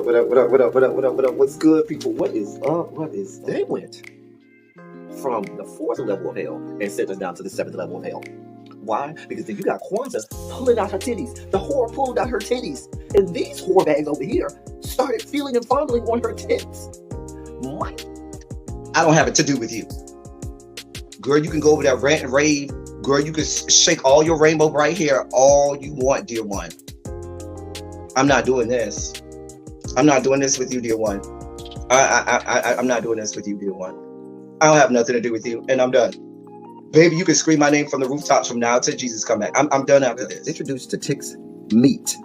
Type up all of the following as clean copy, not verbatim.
up, what up, what up, what up, what up, what up, what up? What's good, people? What is up? What is up? They went from the 4th level of hell and sent us down to the 7th level of hell. Why? Because then you got Kwanzaa pulling out her titties. The whore pulled out her titties. And these whore bags over here started feeling and fondling on her tits. What? I don't have it to do with you. Girl, you can go over there, rant and rave. Girl, you can shake all your rainbow right here all you want, dear one. I'm not doing this. I'm not doing this with you, dear one. I'm not doing this with you, dear one. I don't have nothing to do with you, and I'm done. Baby, you can scream my name from the rooftops from now till Jesus come back. I'm done after this. Introduced to Tick's Meat.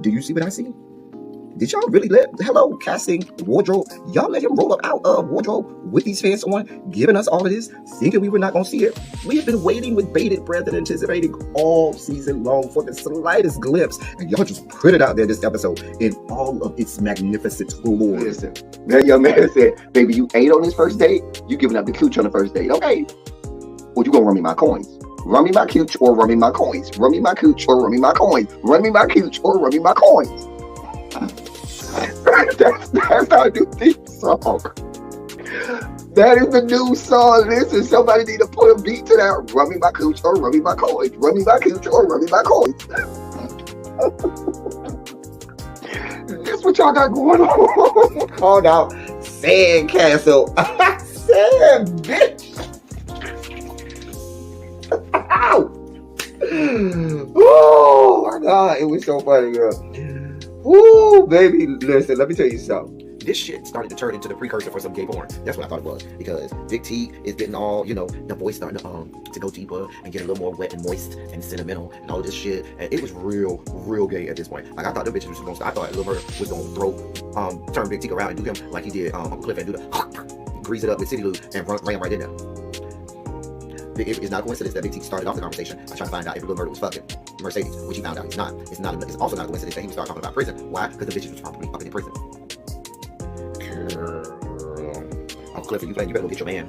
Do you see what I see? Did y'all really hello, casting, wardrobe, y'all let him roll up out of wardrobe with these pants on, giving us all of this, thinking we were not going to see it? We have been waiting with bated breath and anticipating all season long for the slightest glimpse, and y'all just put it out there this episode in all of its magnificent glory. Listen, that young man said, baby, you ate on this first date, you giving up the cooch on the first date, okay? Or you gonna run me my coins. Run me my cooch or run me my coins. Run me my cooch or run me my coins. Run me my cooch or run me my coins. That's our new theme song. That is the new song. Listen, somebody need to put a beat to that. Run me my cooch or run me my coins. Run me my cooch or run me my coins. This what y'all got going on. Called out Sandcastle. Sand, bitch. Oh my God, it was so funny, girl. Woo, baby, listen, let me tell you something. This shit started to turn into the precursor for some gay porn. That's what I thought it was. Because Big T is getting all, the voice starting to go deeper and get a little more wet and moist and sentimental and all this shit. And it was real gay at this point. Like, I thought the bitches was going to stop. I thought Lil Murder was going to turn Big T around and do him like he did Uncle Cliff and do the grease it up with City Lube and ran right in there. It's not a coincidence that Big T started off the conversation by trying to find out if Lil Murder was fucking Mercedes, which he found out he's not. It's also not a coincidence that he would start talking about prison. Why? Because the bitches was probably fucking in prison. Girl. Uncle Cliff, you better go get your man.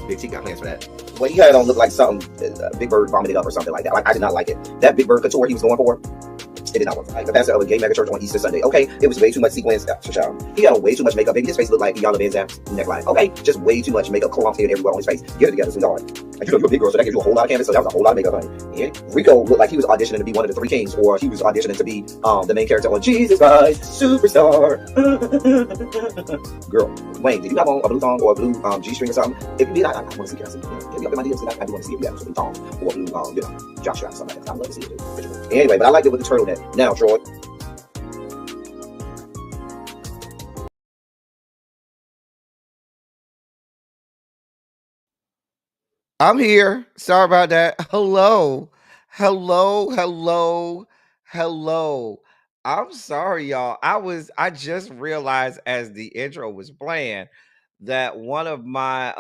Big T got plans for that. Well, he had on look like something Big Bird vomited up or something like that. Like, I did not like it. That Big Bird couture he was going for, it did not work. Like the pastor of a gay mega church on Easter Sunday. Okay, it was way too much sequins. He had on way too much makeup. Baby, his face looked like Yana Van Zam's neckline. Okay, just way too much makeup clumped here everywhere on his face. Get it together, sweetheart. Like, you're a big girl, so that gives you a whole lot of canvas. So that was a whole lot of makeup, honey. And Rico looked like he was auditioning to be one of the 3 kings, or he was auditioning to be the main character on Jesus Christ Superstar. Girl, Wayne, did you have on a blue thong or a blue G-string or something? If you did, I want to see it. Get me up in my DMs because I do want to see if you have some thong or blue, jock strap or something like that. I'd love to see it. Anyway, but I liked it with the turtleneck. Now, Troy. I'm here. Sorry about that. Hello. I'm sorry, y'all. I just realized as the intro was playing that one of my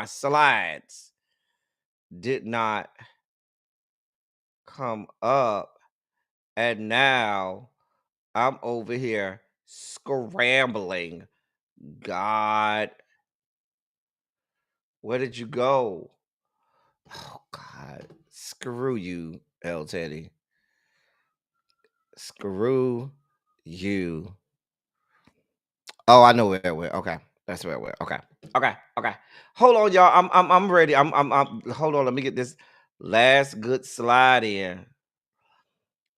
slides did not come up. And now I'm over here scrambling. God. Where did you go? Oh, God. Screw you, L. Teddy. Screw you. Oh, I know where it went. Okay. That's where it went. Okay. Hold on, y'all. I'm ready. I'm hold on. Let me get this last good slide in.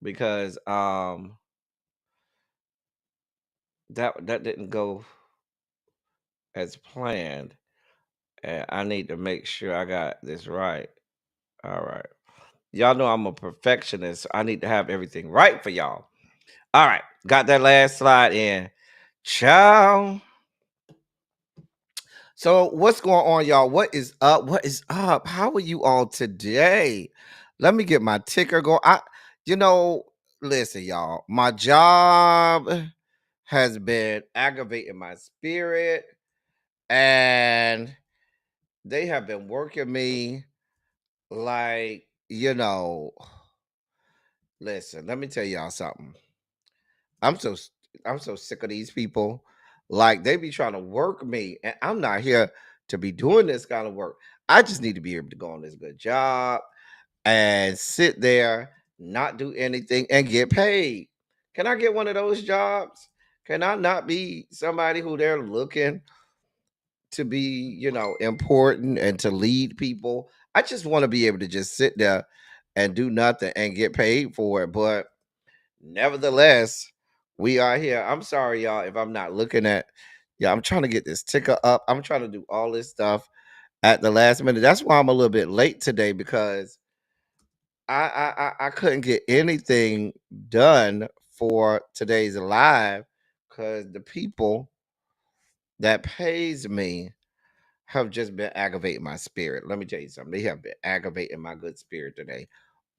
Because that didn't go as planned. And I need to make sure I got this right. All right. Y'all know I'm a perfectionist. So I need to have everything right for y'all. All right. Got that last slide in. Ciao. So what's going on, y'all? What is up? How are you all today? Let me get my ticker going. Listen, y'all. My job has been aggravating my spirit. And they have been working me like, listen, let me tell y'all something. I'm so sick of these people. Like, they be trying to work me, and I'm not here to be doing this kind of work. I just need to be able to go on this good job and sit there, not do anything, and get paid. Can I get one of those jobs? Can I not be somebody who they're looking to be, important and to lead people? I just want to be able to just sit there and do nothing and get paid for it. But nevertheless, we are here. I'm sorry, y'all, if I'm not looking at. Yeah, I'm trying to get this ticker up. I'm trying to do all this stuff at the last minute. That's why I'm a little bit late today, because I couldn't get anything done for today's live because the people that pays me have just been aggravating my spirit. Let me tell you something. They have been aggravating my good spirit today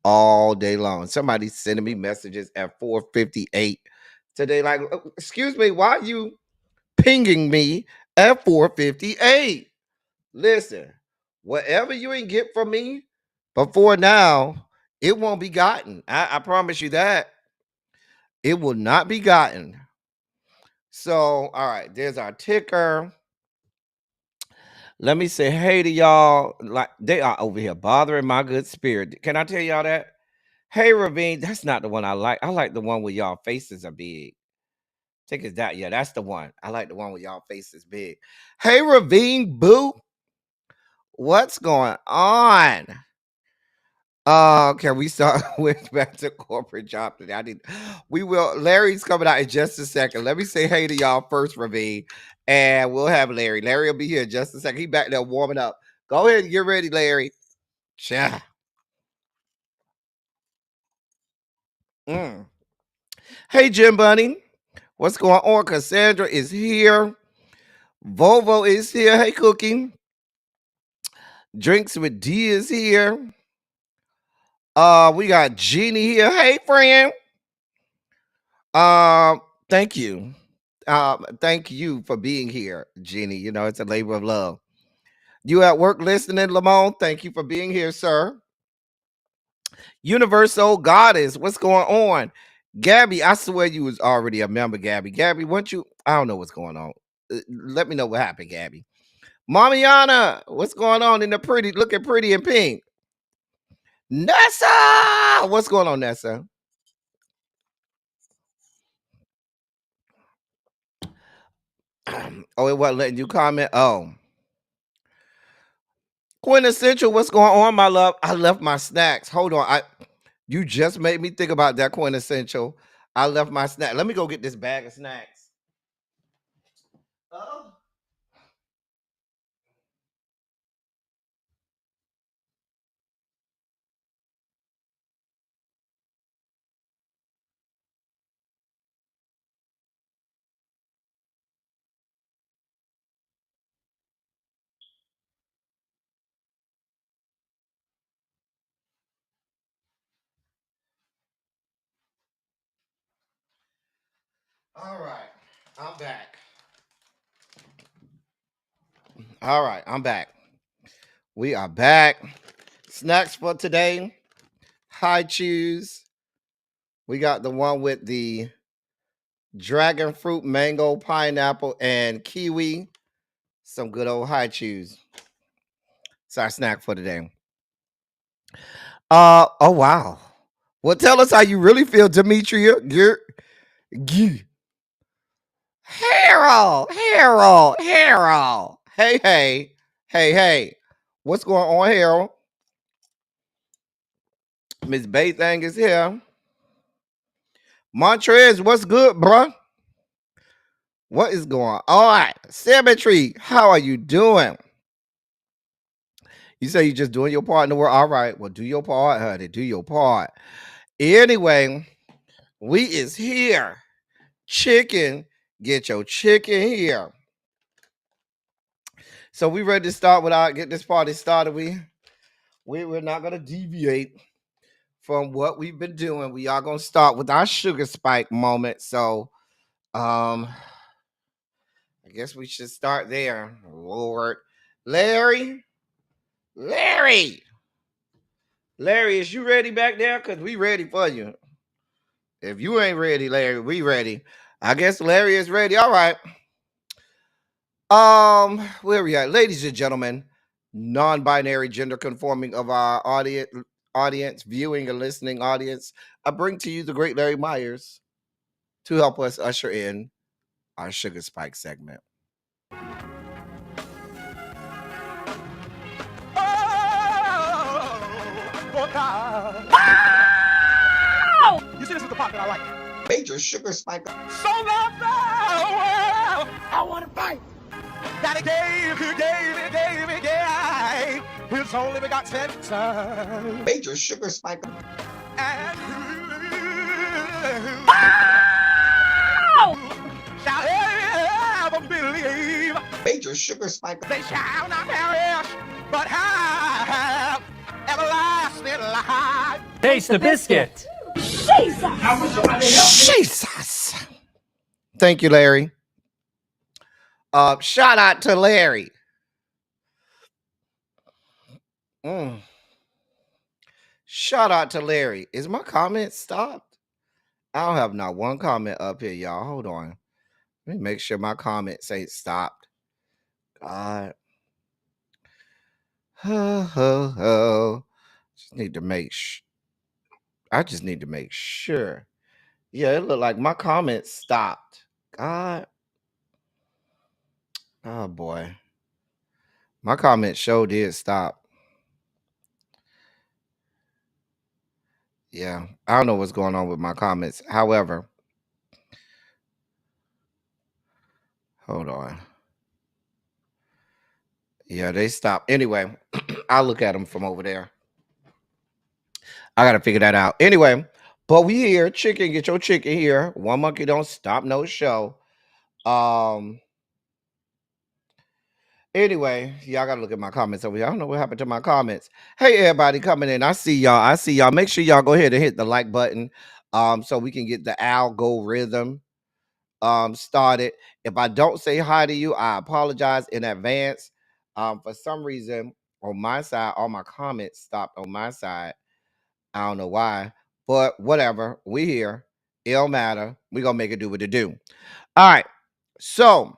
all day long. Somebody's sending me messages at 4:58 today. Like, excuse me, why are you pinging me at 4:58? Listen, whatever you ain't get from me before now, it won't be gotten. I promise you that. It will not be gotten. So, all right, there's our ticker. Let me say hey to y'all. Like, they are over here bothering my good spirit. Can I tell y'all that? Hey, Ravine, that's not the one I like. I like the one where y'all faces are big. Think it's that. Yeah, that's the one. I like the one where y'all faces big. Hey, Ravine, boo. What's going on? Can we start with back to corporate job today? We will. Larry's coming out in just a second. Let me say hey to y'all first, Ravine, and we'll have Larry. Larry will be here in just a second. He back there warming up. Go ahead and get ready, Larry. Cha. Mm. Hey, Jim Bunny. What's going on? Cassandra is here. Volvo is here. Hey, Cookie. Drinks with D is here. We got Jeannie here. Hey, friend. Thank you. Thank you for being here, Jeannie. It's a labor of love. You at work listening, Lamone? Thank you for being here, sir. Universal Goddess, what's going on? Gabby, I swear you was already a member, Gabby. Gabby, I don't know what's going on. Let me know what happened, Gabby. Mamiana, what's going on in the looking pretty in pink? Nessa, what's going on, Nessa? Oh, it wasn't letting you comment? Oh. Quintessential, what's going on, my love? I left my snacks. Hold on. You just made me think about that, Quintessential. I left my snack. Let me go get this bag of snacks. Oh. All right. I'm back. All right. I'm back. We are back. Snacks for today. High chews. We got the one with the dragon fruit, mango, pineapple, and kiwi. Some good old high chews. It's our snack for today. Oh wow. Well, tell us how you really feel, Demetria. Harold. Hey. What's going on, Harold? Miss Baythang is here. Montrez, what's good, bruh? What is going on? All right. Cemetery, how are you doing? You say you're just doing your part in the world. All right. Well, do your part, honey. Do your part. Anyway, we is here. Chicken. Get your chicken here. So we ready to start get this party started. We're not gonna deviate from what we've been doing. We are gonna start with our sugar spike moment. So I guess we should start there. Lord. Larry, is you ready back there? Because we ready for you. If you ain't ready, Larry, we ready. I guess Larry is ready. All right. Where we at? Ladies and gentlemen, non-binary gender conforming of our audience. audience, viewing and listening audience, I bring to you the great Larry Myers to help us usher in our Sugar Spike segment. You see, this is the part that I like. Major sugar spike. So long now, I want to fight. That he gave, his only begotten son. Major sugar spike. And shall ever believe. Major sugar spike. They shall not perish, but have everlasting life. Taste the biscuit. Jesus. Thank you, Larry. Shout out to Larry. Shout out to Larry. Is my comment stopped? I don't have not one comment up here, y'all. Hold on. Let me make sure my comments ain't stopped. God. Just need to make I just need to make sure. Yeah, it looked like my comments stopped. God. Oh boy. My comment show did stop. Yeah, I don't know what's going on with my comments. However, hold on. Yeah, they stopped. Anyway, I'll look at them from over there. I got to figure that out. Anyway, but we here. Chicken, get your chicken here. One monkey don't stop no show. Anyway, y'all got to look at my comments over here. I don't know what happened to my comments. Hey, everybody coming in. I see y'all. Make sure y'all go ahead and hit the like button so we can get the algorithm started. If I don't say hi to you, I apologize in advance. For some reason, on my side, all my comments stopped on my side. I don't know why, but whatever. We here. It don't matter. We gonna make it do what it do. All right. So,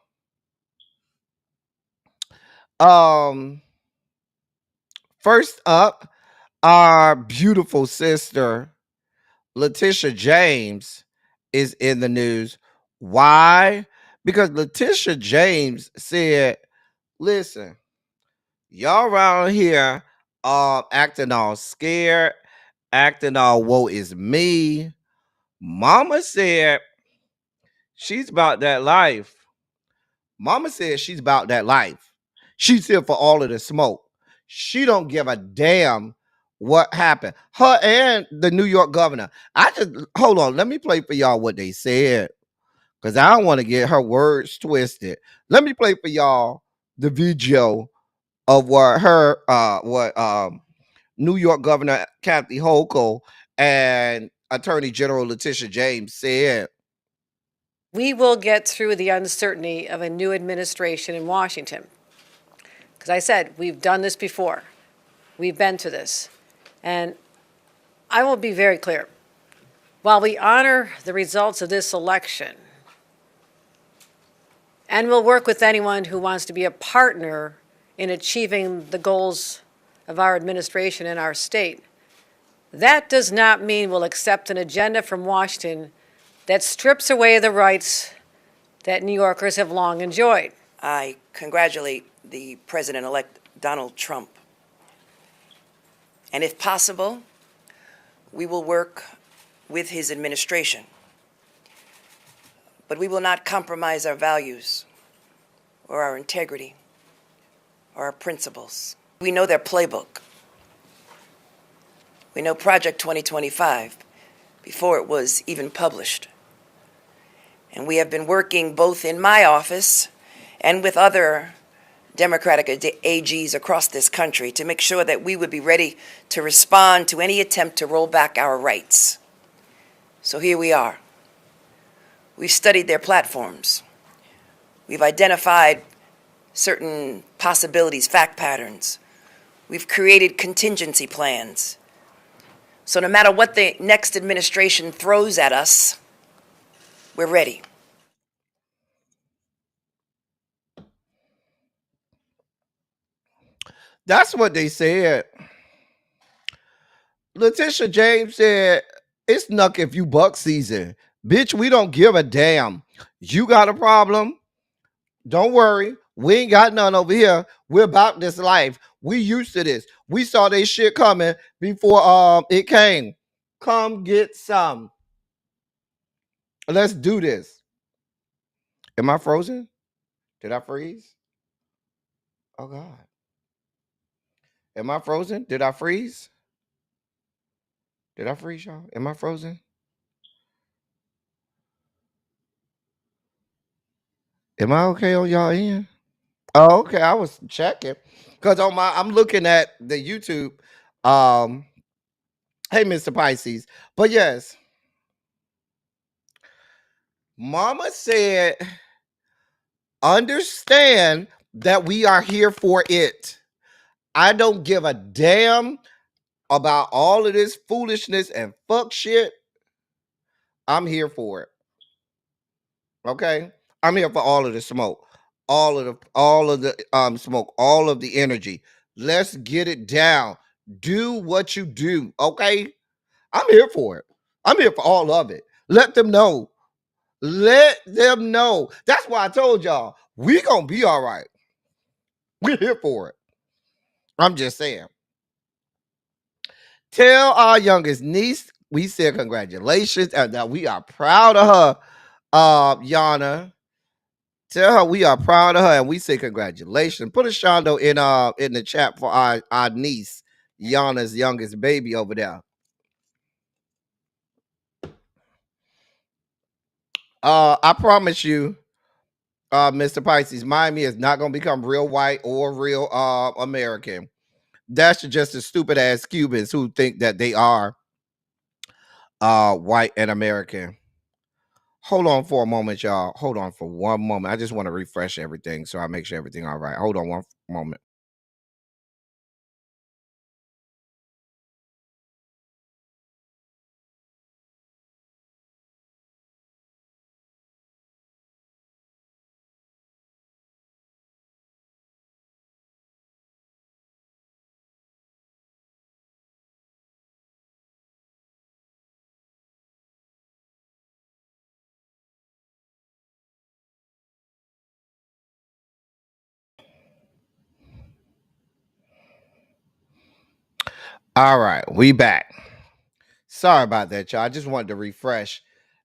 first up, our beautiful sister, Leticia James, is in the news. Why? Because Leticia James said, listen, y'all around here acting all scared, acting all woe is me. Mama said she's about that life. Mama said she's about that life. She's here for all of the smoke. She don't give a damn what happened. Her and the New York governor. Hold on. Let me play for y'all what they said, because I don't want to get her words twisted. Let me play for y'all the video of what New York Governor Kathy Hochul and Attorney General Letitia James said. We will get through the uncertainty of a new administration in Washington. Because I said, we've done this before. We've been through this. And I will be very clear. While we honor the results of this election, and we'll work with anyone who wants to be a partner in achieving the goals of our administration and our state, that does not mean we'll accept an agenda from Washington that strips away the rights that New Yorkers have long enjoyed. I congratulate the President-elect Donald Trump. And if possible, we will work with his administration. But we will not compromise our values or our integrity or our principles. We know their playbook. We know Project 2025 before it was even published. And we have been working both in my office and with other Democratic AGs across this country to make sure that we would be ready to respond to any attempt to roll back our rights. So here we are. We've studied their platforms. We've identified certain possibilities, fact patterns. We've created contingency plans. So no matter what the next administration throws at us, we're ready. That's what they said. Letitia James said, it's knuck if you buck season. Bitch, we don't give a damn. You got a problem? Don't worry. We ain't got none over here. We're about this life. We used to this. We saw this shit coming before it came. Come get some. Let's do this. Am I frozen? Did I freeze? Oh God. Am I frozen? Did I freeze? Did I freeze, y'all? Am I frozen? Am I okay on y'all end? Oh, okay. I was checking. Because I'm looking at the YouTube. Hey, Mr. Pisces. But yes, Mama said, understand that we are here for it. I don't give a damn about all of this foolishness and fuck shit. I'm here for it. Okay? I'm here for all of the smoke. All of the smoke, all of the energy. Let's get it down. Do what you do. Okay? I'm here for it. I'm here for all of it. Let them know. Let them know. That's why I told y'all, we gonna be all right. We're here for it. I'm just saying. Tell our youngest niece we said congratulations and that we are proud of her, Yana. Tell her we are proud of her and we say congratulations. Put a shondo in the chat for our niece, Yana's youngest baby over there. I promise you, Mr. Pisces, Miami is not gonna become real white or real American. That's just the stupid ass Cubans who think that they are white and American. Hold on for a moment, y'all. Hold on for one moment. I just want to refresh everything so I make sure everything all right. Hold on one moment. All right, we back. Sorry about that, y'all. I just wanted to refresh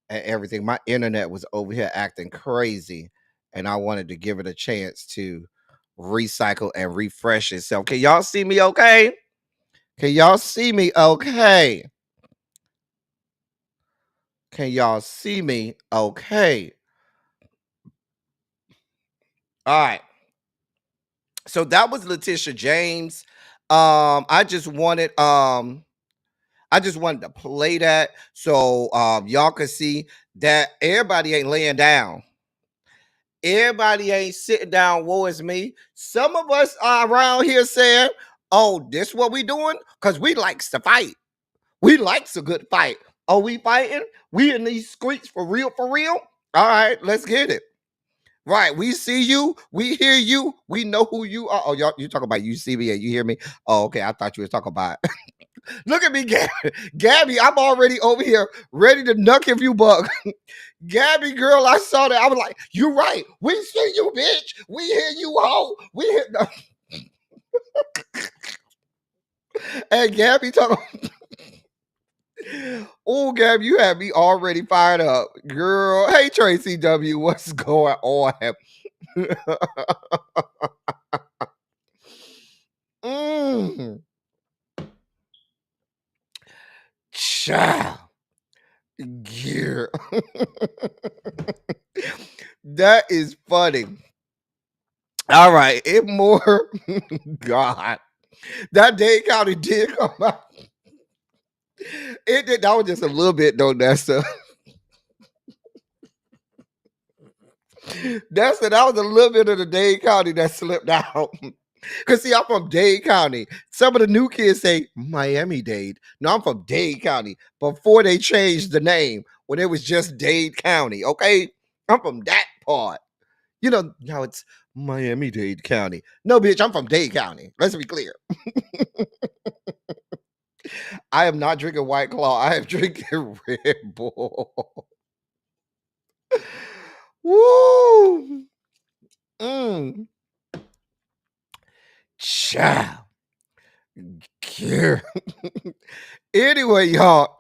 and everything. My internet was over here acting crazy, and I wanted to give it a chance to recycle and refresh itself. Can y'all see me okay? Can y'all see me okay? Can y'all see me okay? All right. So that was Letitia James. I just wanted to play that so y'all could see that everybody ain't laying down. Everybody ain't sitting down, woe is me. Some of us are around here saying, oh, this what we doing? Because we likes to fight. We likes a good fight. Are we fighting? We in these streets for real, for real? All right, let's get it. Right, we see you, we hear you, we know who you are. Oh, y'all, you talking about you see me and you hear me? Oh, okay, I thought you was talking about. Look at me, Gabby. I'm already over here ready to nuck if you buck. Gabby, girl, I saw that. I was like, you right. We see you, bitch. We hear you, hoe. We hear. And Gabby talking. Oh, Gabby, you have me already fired up, girl. Hey, Tracy W, what's going on? mm. Child. Gear. That is funny. All right, it more. God, that Dade County did come out. It did. That was just a little bit, though. Nessa. That was a little bit of the Dade County that slipped out. Cause see, I'm from Dade County. Some of the new kids say Miami-Dade. No, I'm from Dade County. Before they changed the name, when it was just Dade County. Okay, I'm from that part. You know, now it's Miami-Dade County. No, bitch, I'm from Dade County. Let's be clear. I am not drinking White Claw. I am drinking Red Bull. Woo! Mm. Child. Care. Anyway, y'all,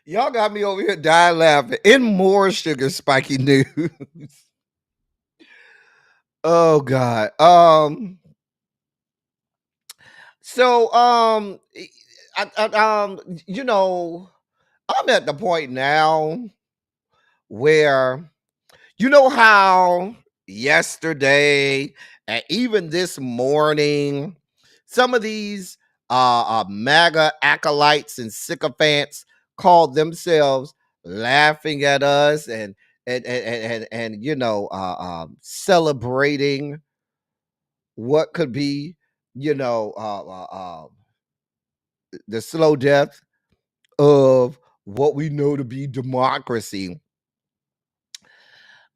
y'all got me over here dying laughing. In more sugar spiky news. Oh God. So you know, I'm at the point now where you know how yesterday and even this morning, some of these MAGA acolytes and sycophants called themselves laughing at us and you know celebrating what could be you know the slow death of what we know to be democracy.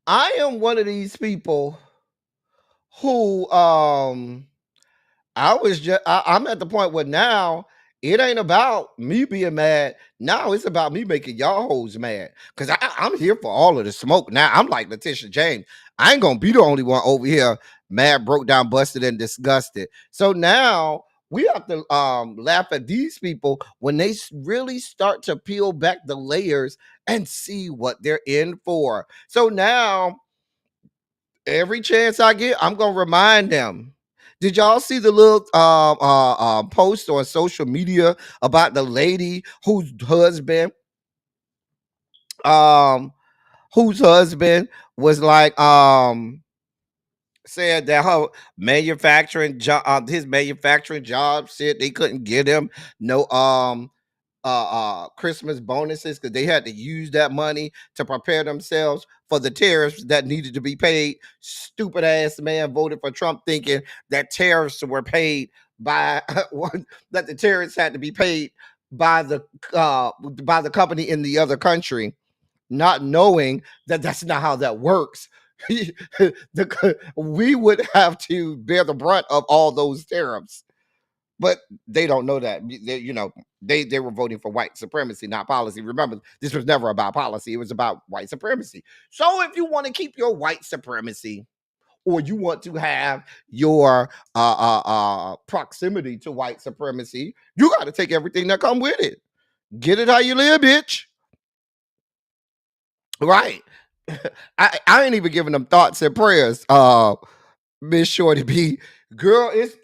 I am one of these people who I'm at the point where now it ain't about me being mad. Now it's about me making y'all hoes mad. Cause I'm here for all of the smoke. Now I'm like Leticia James. I ain't gonna be the only one over here mad, broke down, busted, and disgusted. So now we have to laugh at these people when they really start to peel back the layers and see what they're in for. So now every chance I get, I'm gonna remind them. Did y'all see the little post on social media about the lady um whose husband was like said that her manufacturing job, his manufacturing job said they couldn't get him no Christmas bonuses because they had to use that money to prepare themselves for the tariffs that needed to be paid. Stupid ass man voted for Trump thinking that tariffs were paid by that the tariffs had to be paid by the company in the other country, not knowing that that's not how that works. We would have to bear the brunt of all those tariffs, but they don't know that. They were voting for white supremacy, not policy. Remember, this was never about policy. It was about white supremacy. So if you want to keep your white supremacy, or you want to have your proximity to white supremacy, you got to take everything that come with it. Get it how you live, bitch. Right. I ain't even giving them thoughts and prayers. Miss Shorty B. Girl, it's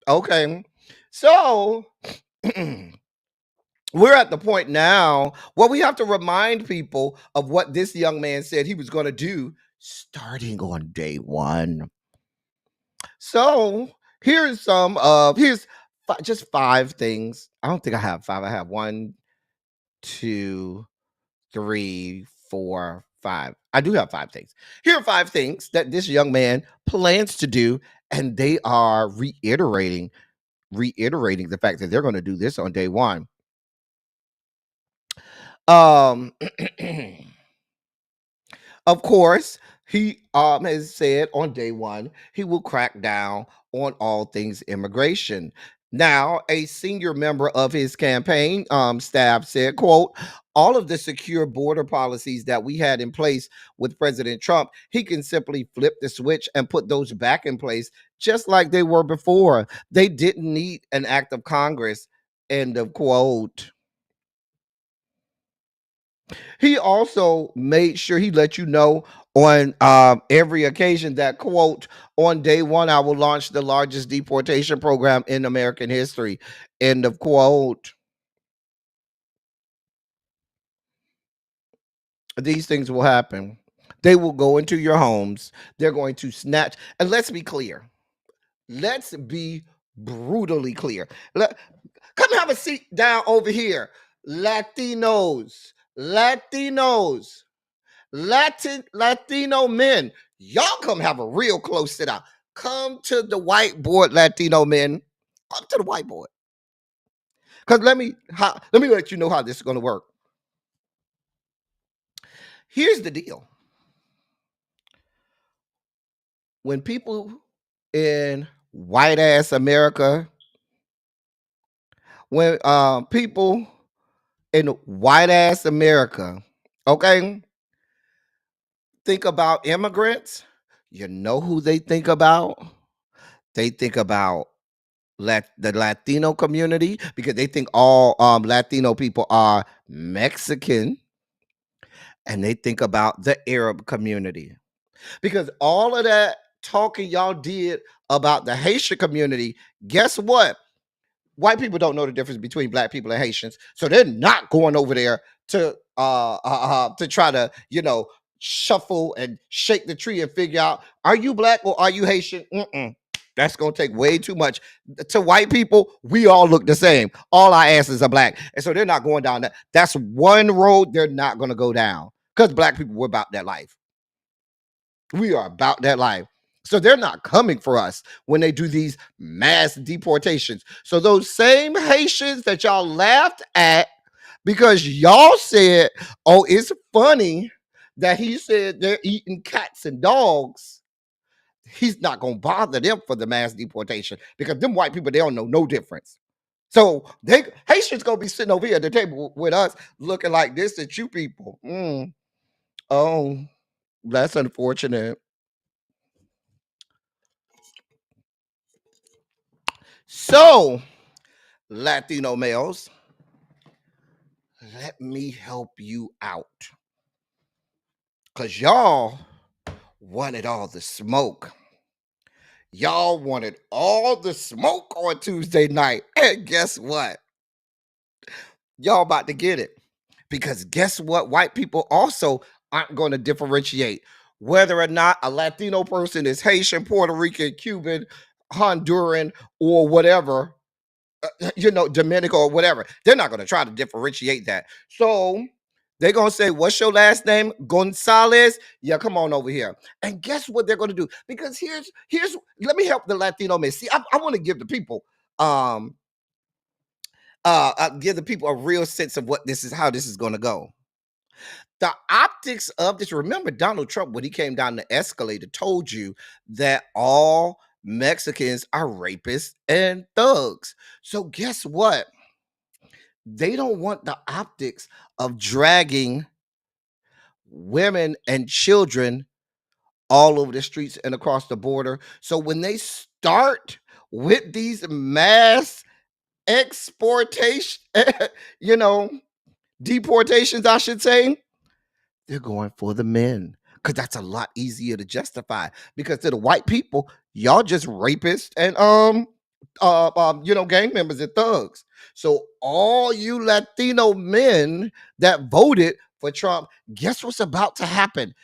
okay. So we're at the point now where we have to remind people of what this young man said he was going to do starting on day one. So here's just 5 things. I don't think I have 5. I have 1, 2, 3, 4, 5. I do have 5 things. Here are 5 things that this young man plans to do, and they are reiterating the fact that they're going to do this on day one. Um, of course, he has said on day one he will crack down on all things immigration. Now, a senior member of his campaign staff said, quote, all of the secure border policies that we had in place with President Trump, he can simply flip the switch and put those back in place just like they were before. They didn't need an act of Congress, end of quote. He also made sure he let you know on every occasion that, quote, on day one, I will launch the largest deportation program in American history, end of quote. These things will happen. They will go into your homes. They're going to snatch. And let's be clear. Let's be brutally clear. Come have a seat down over here. Latinos. Latino men, y'all come have a real close sit down. Come to the whiteboard, Latino men. Come to the whiteboard. Because let me let you know how this is going to work. Here's the deal. When people in white ass America, when people in white ass America, okay, think about immigrants, you know who they think about? They think about the Latino community, because they think all Latino people are Mexican, and they think about the Arab community, because all of that talking y'all did about the Haitian community, guess what? White people don't know the difference between black people and Haitians, so they're not going over there to try to, you know, shuffle and shake the tree and figure out, are you black or are you Haitian? That's gonna take way too much. To white people, we all look the same. All our asses are black, and so they're not going down that. That's one road they're not gonna go down, because black people, we're about that life. We are about that life. So they're not coming for us when they do these mass deportations. So those same Haitians that y'all laughed at because y'all said, oh, it's funny that he said they're eating cats and dogs, he's not going to bother them for the mass deportation, because them white people, they don't know no difference. So Haitians going to be sitting over here at the table with us looking like this at you people. Oh, that's unfortunate. So, Latino males, let me help you out. Because y'all wanted all the smoke. Y'all wanted all the smoke on Tuesday night. And guess what? Y'all about to get it. Because guess what? White people also aren't going to differentiate whether or not a Latino person is Haitian, Puerto Rican, Cuban, Honduran, or whatever, you know, Dominican or whatever. They're not going to try to differentiate that. So they're going to say, what's your last name? Gonzalez? Yeah, come on over here. And guess what they're going to do? Because here's let me help the Latino man. See, I want to give the people give the people a real sense of what this is, how this is going to go. The optics of this, remember Donald Trump, when he came down the escalator, told you that all Mexicans are rapists and thugs. So guess what? They don't want the optics of dragging women and children all over the streets and across the border. So when they start with these mass exportation, you know, deportations, I should say, they're going for the men, because that's a lot easier to justify. Because to the white people, y'all just rapists and you know, gang members and thugs. So all you Latino men that voted for Trump, guess what's about to happen?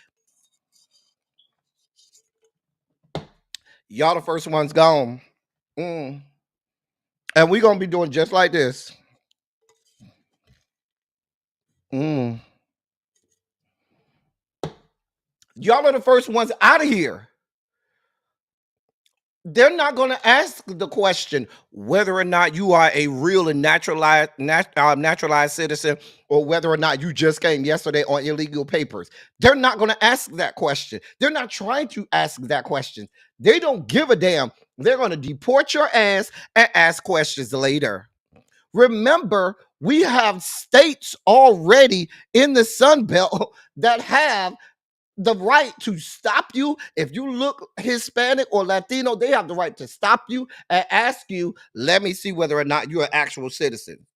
Y'all the first ones gone. And we're gonna be doing just like this. Y'all are the first ones out of here. They're not going to ask the question whether or not you are a real and naturalized citizen, or whether or not you just came yesterday on illegal papers. They're not going to ask that question. They're not trying to ask that question. They don't give a damn. They're going to deport your ass and ask questions later. Remember, we have states already in the Sun Belt that have the right to stop you. If you look Hispanic or Latino, they have the right to stop you and ask you, let me see whether or not you're an actual citizen.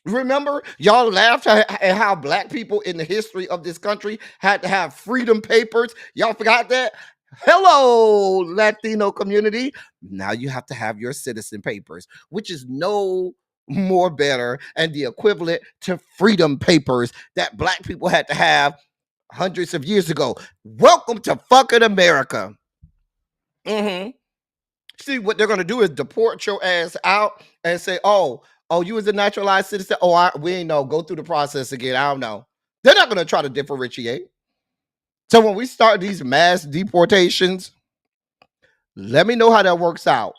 Remember, y'all laughed at how black people in the history of this country had to have freedom papers. Y'all forgot that? Hello, Latino community. Now you have to have your citizen papers, which is no more better and the equivalent to freedom papers that black people had to have hundreds of years ago. Welcome to fucking America. See, what they're going to do is deport your ass out and say, oh, you was a naturalized citizen. Oh, we ain't know. Go through the process again. I don't know. They're not going to try to differentiate. So when we start these mass deportations, let me know how that works out.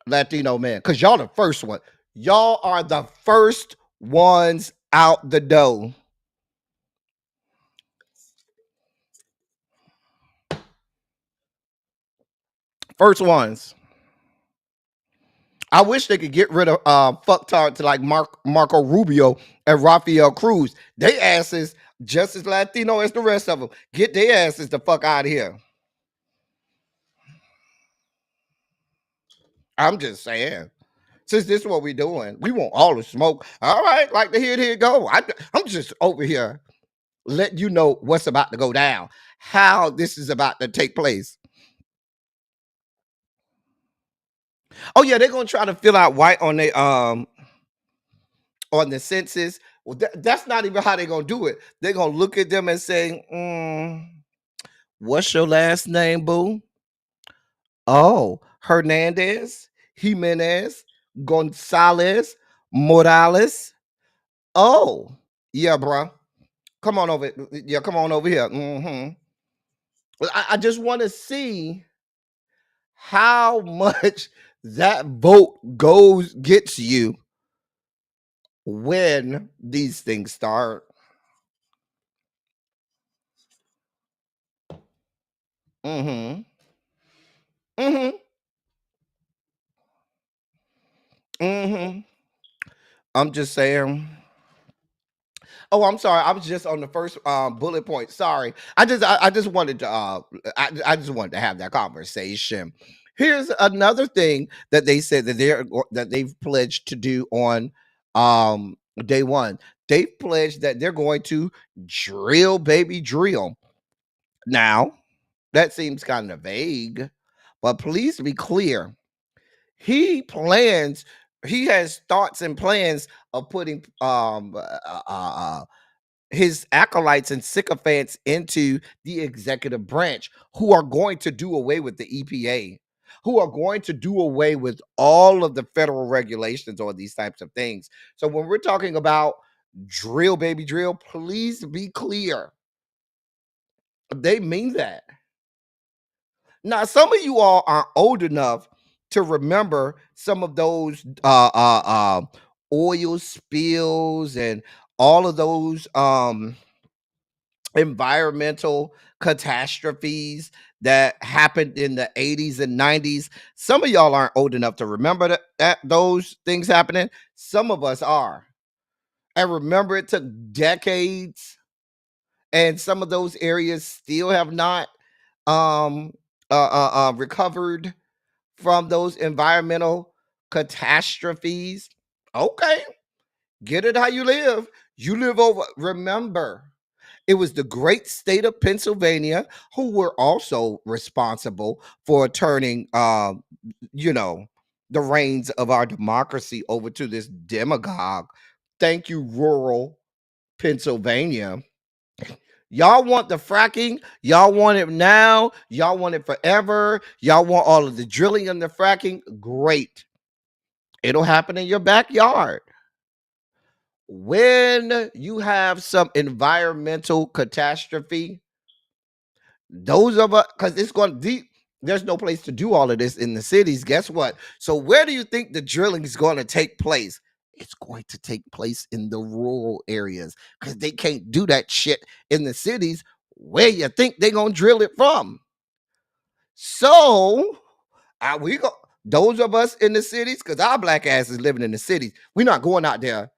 Latino man, because y'all the first one. Y'all are the first ones out the door. First ones. I wish they could get rid of fucktards like Marco Rubio and Rafael Cruz. They asses just as Latino as the rest of them. Get their asses the fuck out of here. I'm just saying. Since this is what we're doing, we want all the smoke. All right, like to hear it go. I'm just over here letting you know what's about to go down, how this is about to take place. Oh yeah, they're gonna try to fill out white on the census. Well, that's not even how they're gonna do it. They're gonna look at them and say, "What's your last name, boo?" Oh, Hernandez, Jimenez, Gonzalez, Morales. Oh, yeah, bro. Come on over. Yeah, come on over here. I just want to see how much that vote gets you when these things start. Mm-hmm. Mm-hmm. Mm-hmm. I'm just saying. Oh, I'm sorry. I was just on the first bullet point. Sorry. I just wanted to I just wanted to have that conversation. Here's another thing that they said that they've pledged to do on day one. They've pledged that they're going to drill baby drill. Now, that seems kind of vague, but please be clear. He has thoughts and plans of putting his acolytes and sycophants into the executive branch who are going to do away with the EPA, who are going to do away with all of the federal regulations on these types of things. So when we're talking about drill, baby drill, please be clear. They mean that. Now, some of you all are old enough to remember some of those oil spills and all of those environmental catastrophes that happened in the 80s and 90s. Some of y'all aren't old enough to remember that those things happening. Some of us are. And remember, it took decades, and some of those areas still have not recovered from those environmental catastrophes. Okay, get it how you live. You live over. Remember, it was the great state of Pennsylvania who were also responsible for turning, the reins of our democracy over to this demagogue. Thank you, rural Pennsylvania. Y'all want the fracking? Y'all want it now? Y'all want it forever? Y'all want all of the drilling and the fracking? Great. It'll happen in your backyard. When you have some environmental catastrophe, those of us, because it's going deep, there's no place to do all of this in the cities. Guess what? So where do you think the drilling is going to take place? It's going to take place in the rural areas because they can't do that shit in the cities. Where you think they're going to drill it from? So we go, those of us in the cities, because our black ass is living in the cities. We're not going out there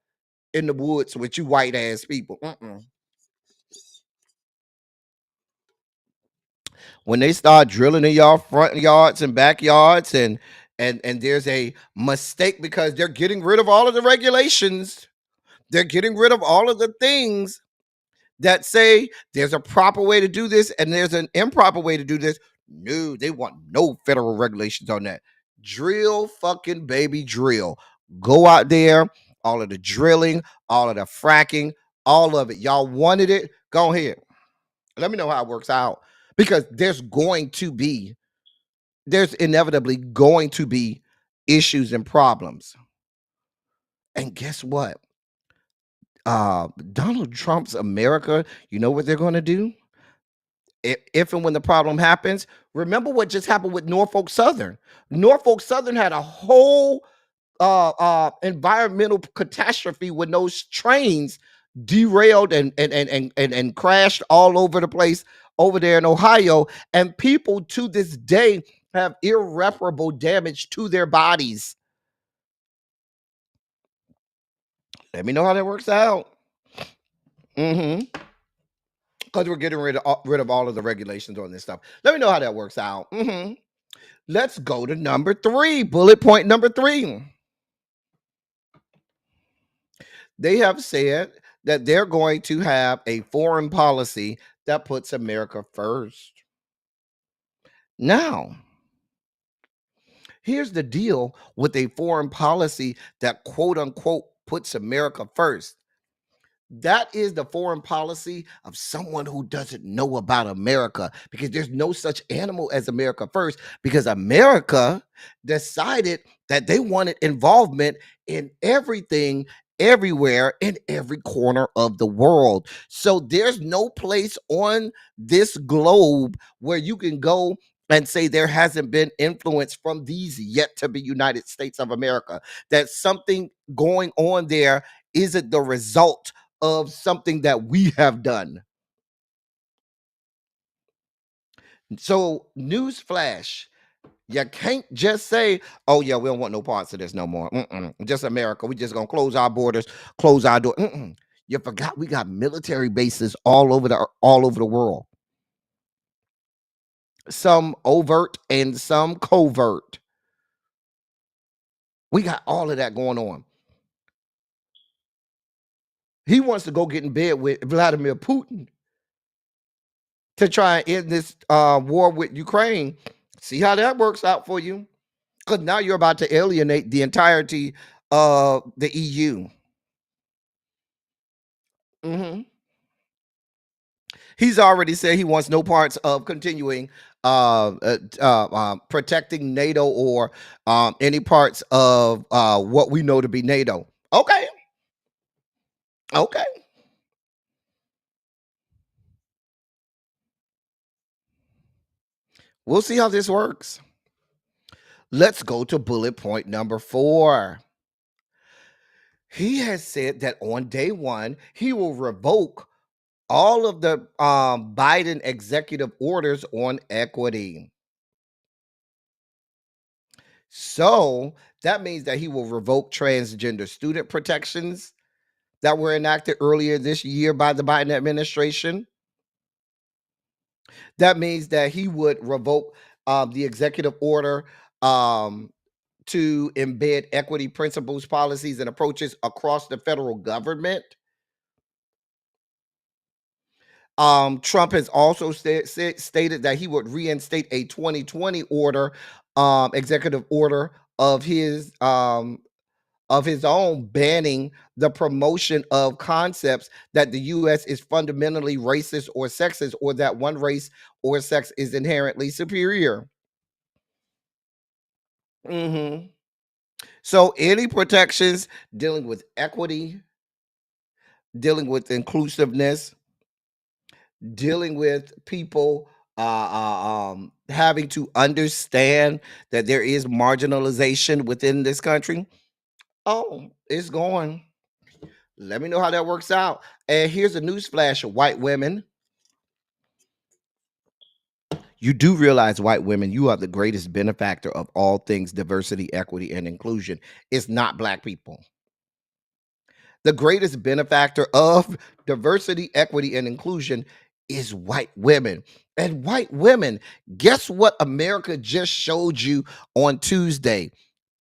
in the woods with you white ass people. When they start drilling in y'all front yards and backyards, and there's a mistake because they're getting rid of all of the regulations. They're getting rid of all of the things that say there's a proper way to do this and there's an improper way to do this. No, they want no federal regulations on that. Drill, fucking baby, drill. Go out there, all of the drilling, all of the fracking, all of it. Y'all wanted it? Go ahead. Let me know how it works out, because there's inevitably going to be issues and problems. And guess what? Donald Trump's America, you know what they're going to do? If and when the problem happens, remember what just happened with Norfolk Southern. Norfolk Southern had a whole environmental catastrophe when those trains derailed and crashed all over the place over there in Ohio. And people to this day have irreparable damage to their bodies. Let me know how that works out. Because we're getting rid of all of the regulations on this stuff. Let me know how that works out. Let's go to number 3. Bullet point number 3. They have said that they're going to have a foreign policy that puts America first. Now, here's the deal with a foreign policy that quote unquote puts America first. That is the foreign policy of someone who doesn't know about America, because there's no such animal as America first, because America decided that they wanted involvement in everything, everywhere, in every corner of the world. So there's no place on this globe where you can go and say there hasn't been influence from these yet to be United States of America, that something going on there isn't the result of something that we have done. So, news flash, you can't just say, oh yeah, we don't want no parts of this no more. Just America. We just gonna close our borders, close our door. You forgot we got military bases all over the world. Some overt and some covert. We got all of that going on. He wants to go get in bed with Vladimir Putin to try and end this war with Ukraine. See how that works out for you? Because now you're about to alienate the entirety of the EU. He's already said he wants no parts of continuing protecting NATO or any parts of what we know to be NATO. Okay. We'll see how this works. Let's go to bullet point number 4. He has said that on day 1, he will revoke all of the Biden executive orders on equity. So that means that he will revoke transgender student protections that were enacted earlier this year by the Biden administration. That means that he would revoke the executive order to embed equity principles, policies, and approaches across the federal government. Trump has also stated that he would reinstate a 2020 order, executive order of his own, banning the promotion of concepts that the U.S. is fundamentally racist or sexist, or that one race or sex is inherently superior. So any protections dealing with equity, dealing with inclusiveness, dealing with people having to understand that there is marginalization within this country, it's going. Let me know how that works out. And here's a news flash of white women. You do realize, white women, you are the greatest benefactor of all things diversity, equity, and inclusion. It's not black people. The greatest benefactor of diversity, equity, and inclusion is white women. And white women, guess what America just showed you on Tuesday?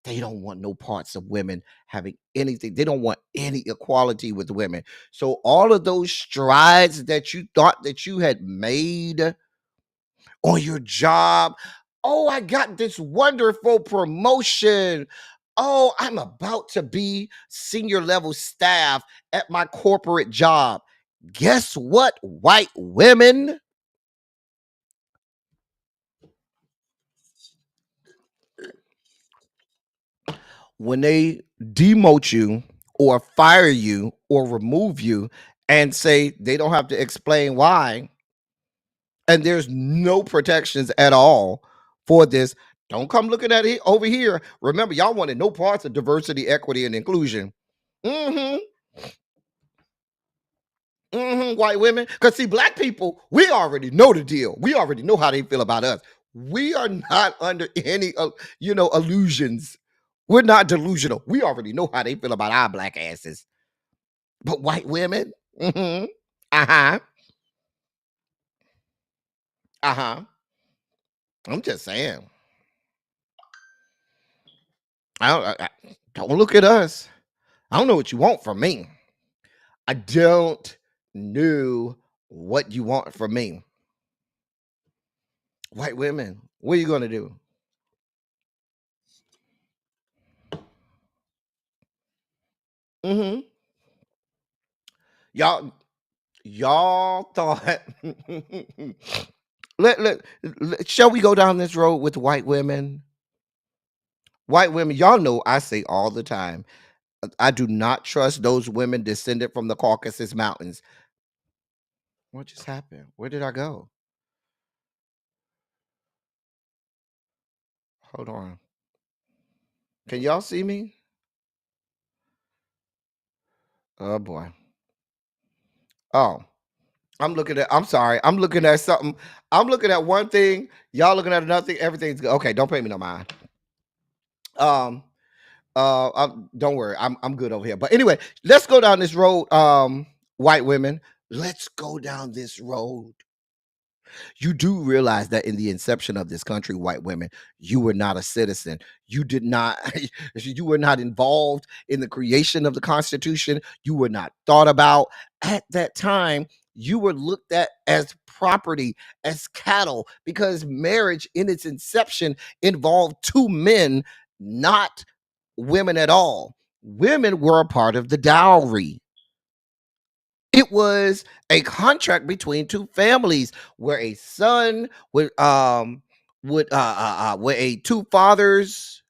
They don't want no parts of women having anything. They don't want any equality with women. So all of those strides that you thought that you had made on your job, oh, I got this wonderful promotion. Oh, I'm about to be senior level staff at my corporate job. Guess what, white women? When they demote you or fire you or remove you and say they don't have to explain why, and there's no protections at all for this, don't come looking at it over here. Remember, y'all wanted no parts of diversity, equity, and inclusion. White women. Because see, black people, we already know the deal. We already know how they feel about us. We are not under any, illusions. We're not delusional. We already know how they feel about our black asses. But white women, uh-huh, uh-huh. I'm just saying. Don't look at us. I don't know what you want from me. I don't know what you want from me. White women, what are you going to do? Mm-hmm. Y'all thought shall we go down this road with white women? White women, y'all know I say all the time, I do not trust those women descended from the Caucasus Mountains. What just happened? Where did I go? Hold on. Can y'all see me? Oh boy. Oh, I'm sorry. I'm looking at something. I'm looking at one thing. Y'all looking at another thing. Everything's good. Okay, don't pay me no mind. Um, don't worry. I'm good over here. But anyway, let's go down this road. White women, let's go down this road. You do realize that in the inception of this country, white women, you were not a citizen. You did not, you were not involved in the creation of the Constitution. You were not thought about. At that time, you were looked at as property, as cattle, because marriage in its inception involved two men, not women at all. Women were a part of the dowry. It was a contract between two families where a son would where a two fathers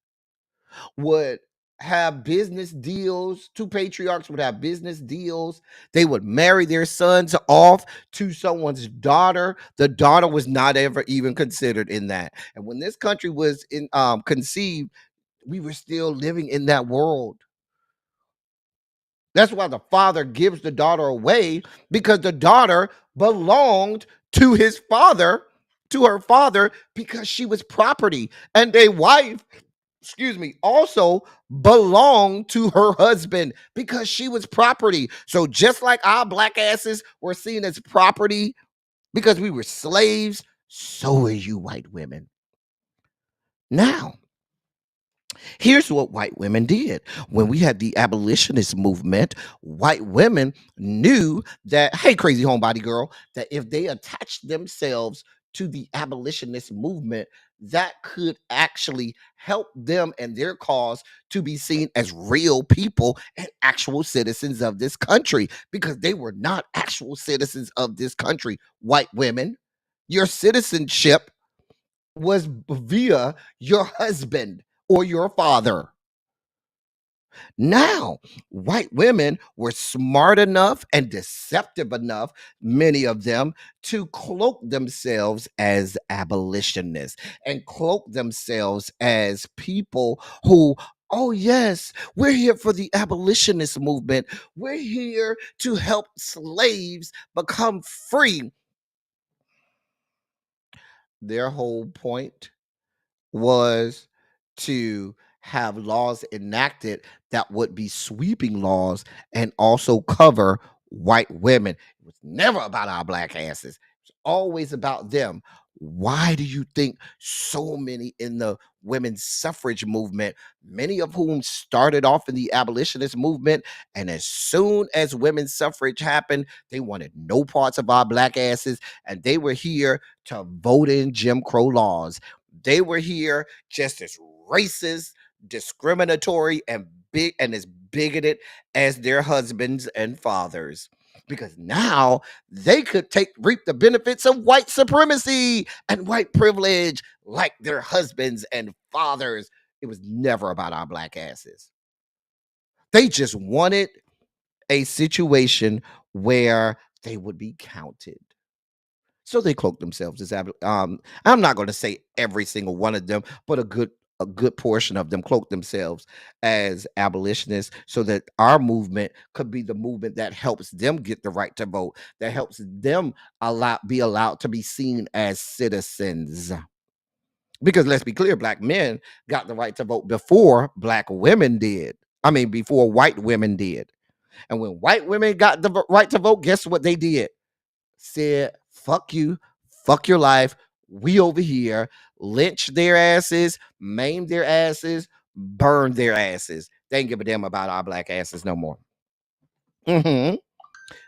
would have business deals. Two patriarchs would have business deals. They would marry their sons off to someone's daughter. The daughter was not ever even considered in that. And when this country was in conceived, we were still living in that world. That's why the father gives the daughter away, because the daughter belonged to his father, to her father, because she was property. And a wife, also belonged to her husband because she was property. So just like our black asses were seen as property because we were slaves, so are you white women. Now, here's what white women did. When we had the abolitionist movement, white women knew that, hey, crazy homebody girl, that if they attached themselves to the abolitionist movement, that could actually help them and their cause to be seen as real people and actual citizens of this country, because they were not actual citizens of this country. White women, your citizenship was via your husband or your father. Now, white women were smart enough and deceptive enough, many of them, to cloak themselves as abolitionists and cloak themselves as people who, oh, yes, we're here for the abolitionist movement. We're here to help slaves become free. Their whole point was to have laws enacted that would be sweeping laws and also cover white women. It was never about our black asses. It's always about them. Why do you think so many in the women's suffrage movement, many of whom started off in the abolitionist movement, and as soon as women's suffrage happened, they wanted no parts of our black asses, and they were here to vote in Jim Crow laws. They were here just as racist, discriminatory, and as bigoted as their husbands and fathers. Because now they could reap the benefits of white supremacy and white privilege like their husbands and fathers. It was never about our black asses. They just wanted a situation where they would be counted. So they cloak themselves as I'm not going to say every single one of them, but a good portion of them cloak themselves as abolitionists so that our movement could be the movement that helps them get the right to vote, that helps them be allowed to be seen as citizens. Because let's be clear, black men got the right to vote before black women did. I mean, before white women did. And when white women got the right to vote, guess what they did? Said, fuck you, fuck your life. We over here, lynch their asses, maim their asses, burn their asses. They ain't give a damn about our black asses no more.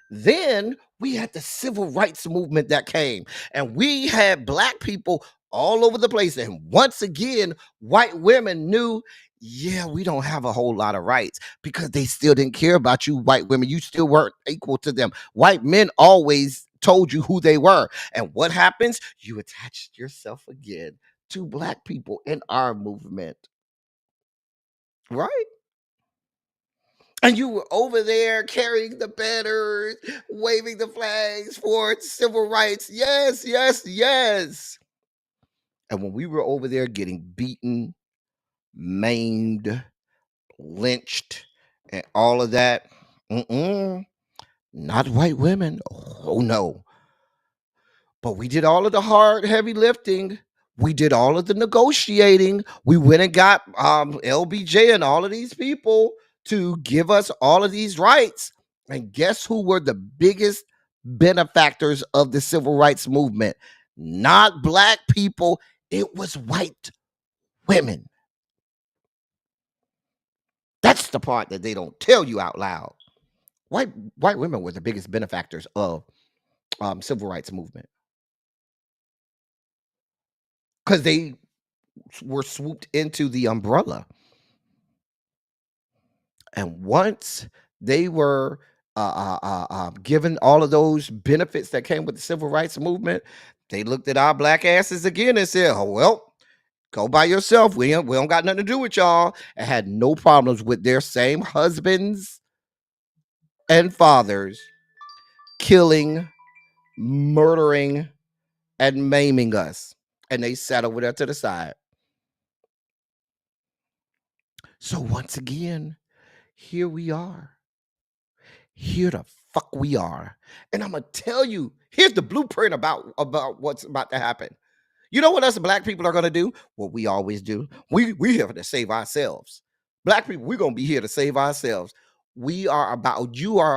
Then we had the civil rights movement that came, and we had black people all over the place. And once again, white women knew, yeah, we don't have a whole lot of rights because they still didn't care about you, white women. You still weren't equal to them. White men always told you who they were. And what happens? You attached yourself again to black people in our movement. Right? And you were over there carrying the banners, waving the flags for civil rights. Yes, yes, yes. And when we were over there getting beaten, maimed, lynched, and all of that, not white women. Oh, no. But we did all of the hard, heavy lifting. We did all of the negotiating. We went and got LBJ and all of these people to give us all of these rights. And guess who were the biggest benefactors of the civil rights movement? Not black people. It was white women. That's the part that they don't tell you out loud. White women were the biggest benefactors of civil rights movement. Because they were swooped into the umbrella. And once they were given all of those benefits that came with the civil rights movement, they looked at our black asses again and said, oh, well, go by yourself. We don't got nothing to do with y'all. And had no problems with their same husbands and fathers killing, murdering, and maiming us. And they sat over there to the side. So once again, here we are. Here the fuck we are. And I'm going to tell you, here's the blueprint about what's about to happen. You know what us black people are going to do? What we always do. We here to save ourselves. Black people, we're going to be here to save ourselves. You are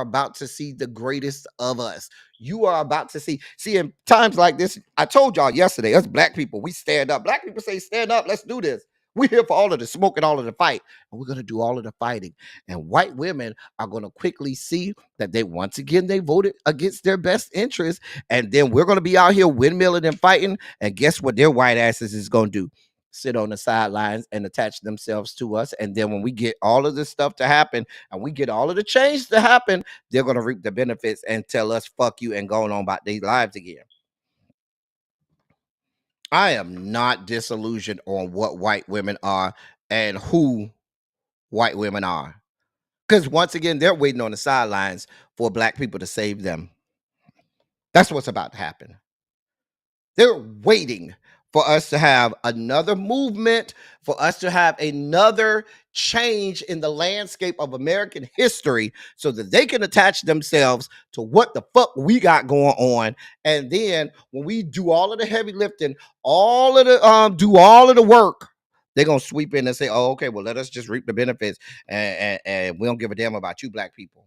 about to see the greatest of us. You are about to see in times like this. I told y'all yesterday, us black people, we stand up. Black people say, stand up, let's do this. We're here for all of the smoke and all of the fight. And we're going to do all of the fighting. And white women are going to quickly see that they voted against their best interest. And then we're going to be out here windmilling and fighting. And guess what their white asses is going to do? Sit on the sidelines and attach themselves to us. And then when we get all of this stuff to happen and we get all of the change to happen, they're going to reap the benefits and tell us, fuck you, and going on about their lives again. I am not disillusioned on what white women are and who white women are. Because once again, they're waiting on the sidelines for black people to save them. That's what's about to happen. They're waiting for us to have another movement, for us to have another change in the landscape of American history so that they can attach themselves to what the fuck we got going on. And then when we do all of the heavy lifting, do all of the work, they're going to sweep in and say, oh, okay, well, let us just reap the benefits and we don't give a damn about you black people.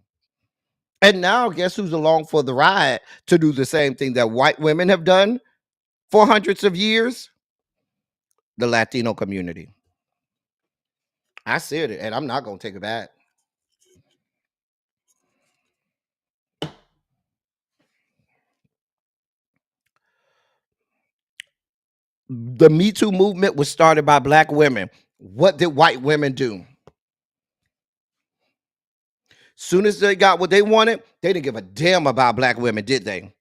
And now guess who's along for the ride to do the same thing that white women have done for hundreds of years? The Latino community. I said it, and I'm not going to take it back. The Me Too movement was started by black women. What did white women do? Soon as they got what they wanted, they didn't give a damn about black women, did they?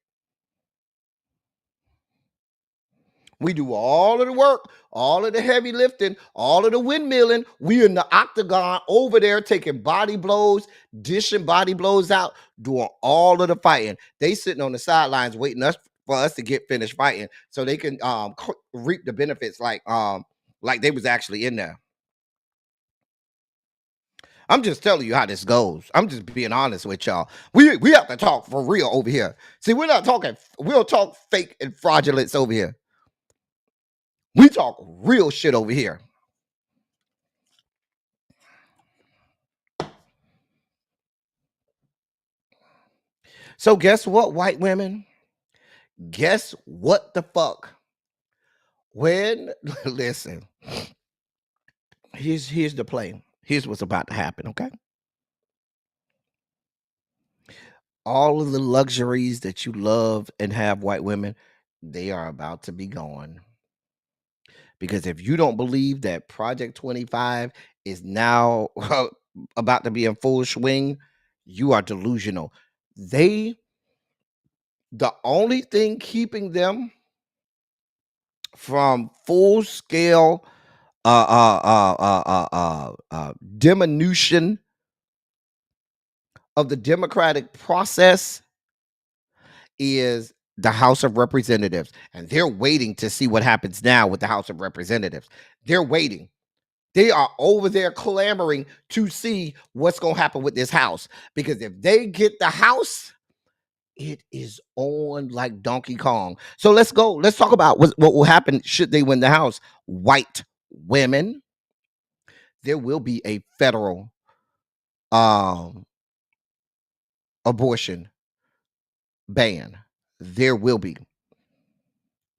We do all of the work, all of the heavy lifting, all of the windmilling. We in the octagon over there taking body blows, dishing body blows out, doing all of the fighting. They sitting on the sidelines waiting for us to get finished fighting so they can reap the benefits like they was actually in there. I'm just telling you how this goes. I'm just being honest with y'all. We have to talk for real over here. See, we're not talking, we don't talk fake and fraudulence over here. We talk real shit over here. So guess what, white women? Guess what the fuck? When listen, here's the play. Here's what's about to happen, okay? All of the luxuries that you love and have, white women, they are about to be gone. Because if you don't believe that Project 25 is now about to be in full swing, you are delusional. The only thing keeping them from full scale diminution of the democratic process is the House of Representatives. And they're waiting to see what happens now with the House of Representatives. They're waiting. They are over there clamoring to see what's going to happen with this House. Because if they get the House, it is on like Donkey Kong. So let's go. Let's talk about what will happen should they win the House. White women, there will be a federal abortion ban. There will be.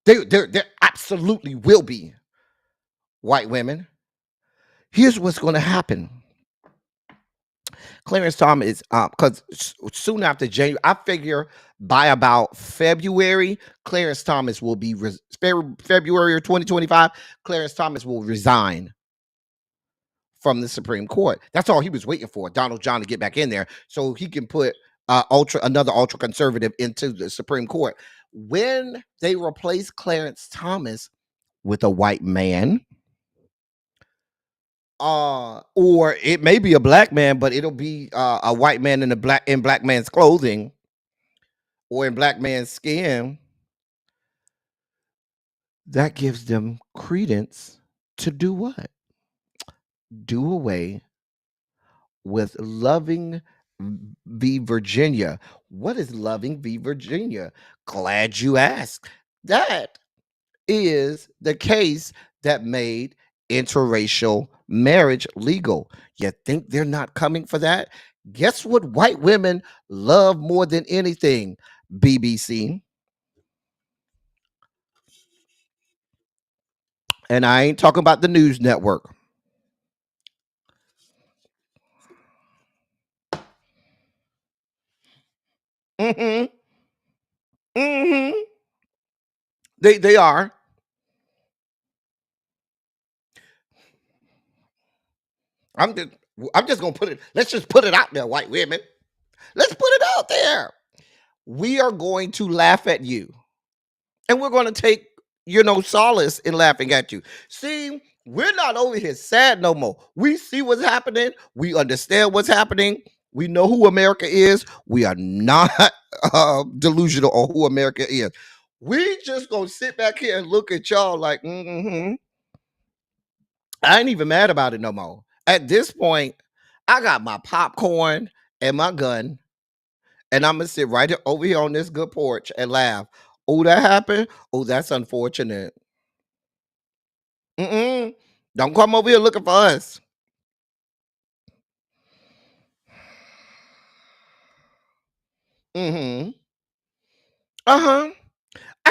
There absolutely will be, white women. Here's what's going to happen. Clarence Thomas is because soon after January, I figure by about February, Clarence Thomas will be February of 2025. Clarence Thomas will resign from the Supreme Court. That's all he was waiting for, Donald John to get back in there so he can put another ultra conservative into the Supreme Court. When they replace Clarence Thomas with a white man, or it may be a black man, but it'll be a white man in black man's clothing or in black man's skin, that gives them credence to do what? Do away with Loving v. Virginia. What is Loving v. Virginia? Glad you asked. That is the case that made interracial marriage legal. You think they're not coming for that? Guess what white women love more than anything? BBC. And I ain't talking about the news network. Mm-hmm. Mm-hmm. They are. I'm just gonna put it. Let's just put it out there, white women. Let's put it out there. We are going to laugh at you, and we're going to take solace in laughing at you. See, we're not over here sad no more. We see what's happening. We understand what's happening. We know who America is. We are not delusional on who America is. We just gonna sit back here and look at y'all like, I ain't even mad about it no more. At this point, I got my popcorn and my gun, and I'm gonna sit right over here on this good porch and laugh. Oh, that happened? Oh, that's unfortunate. Don't come over here looking for us. I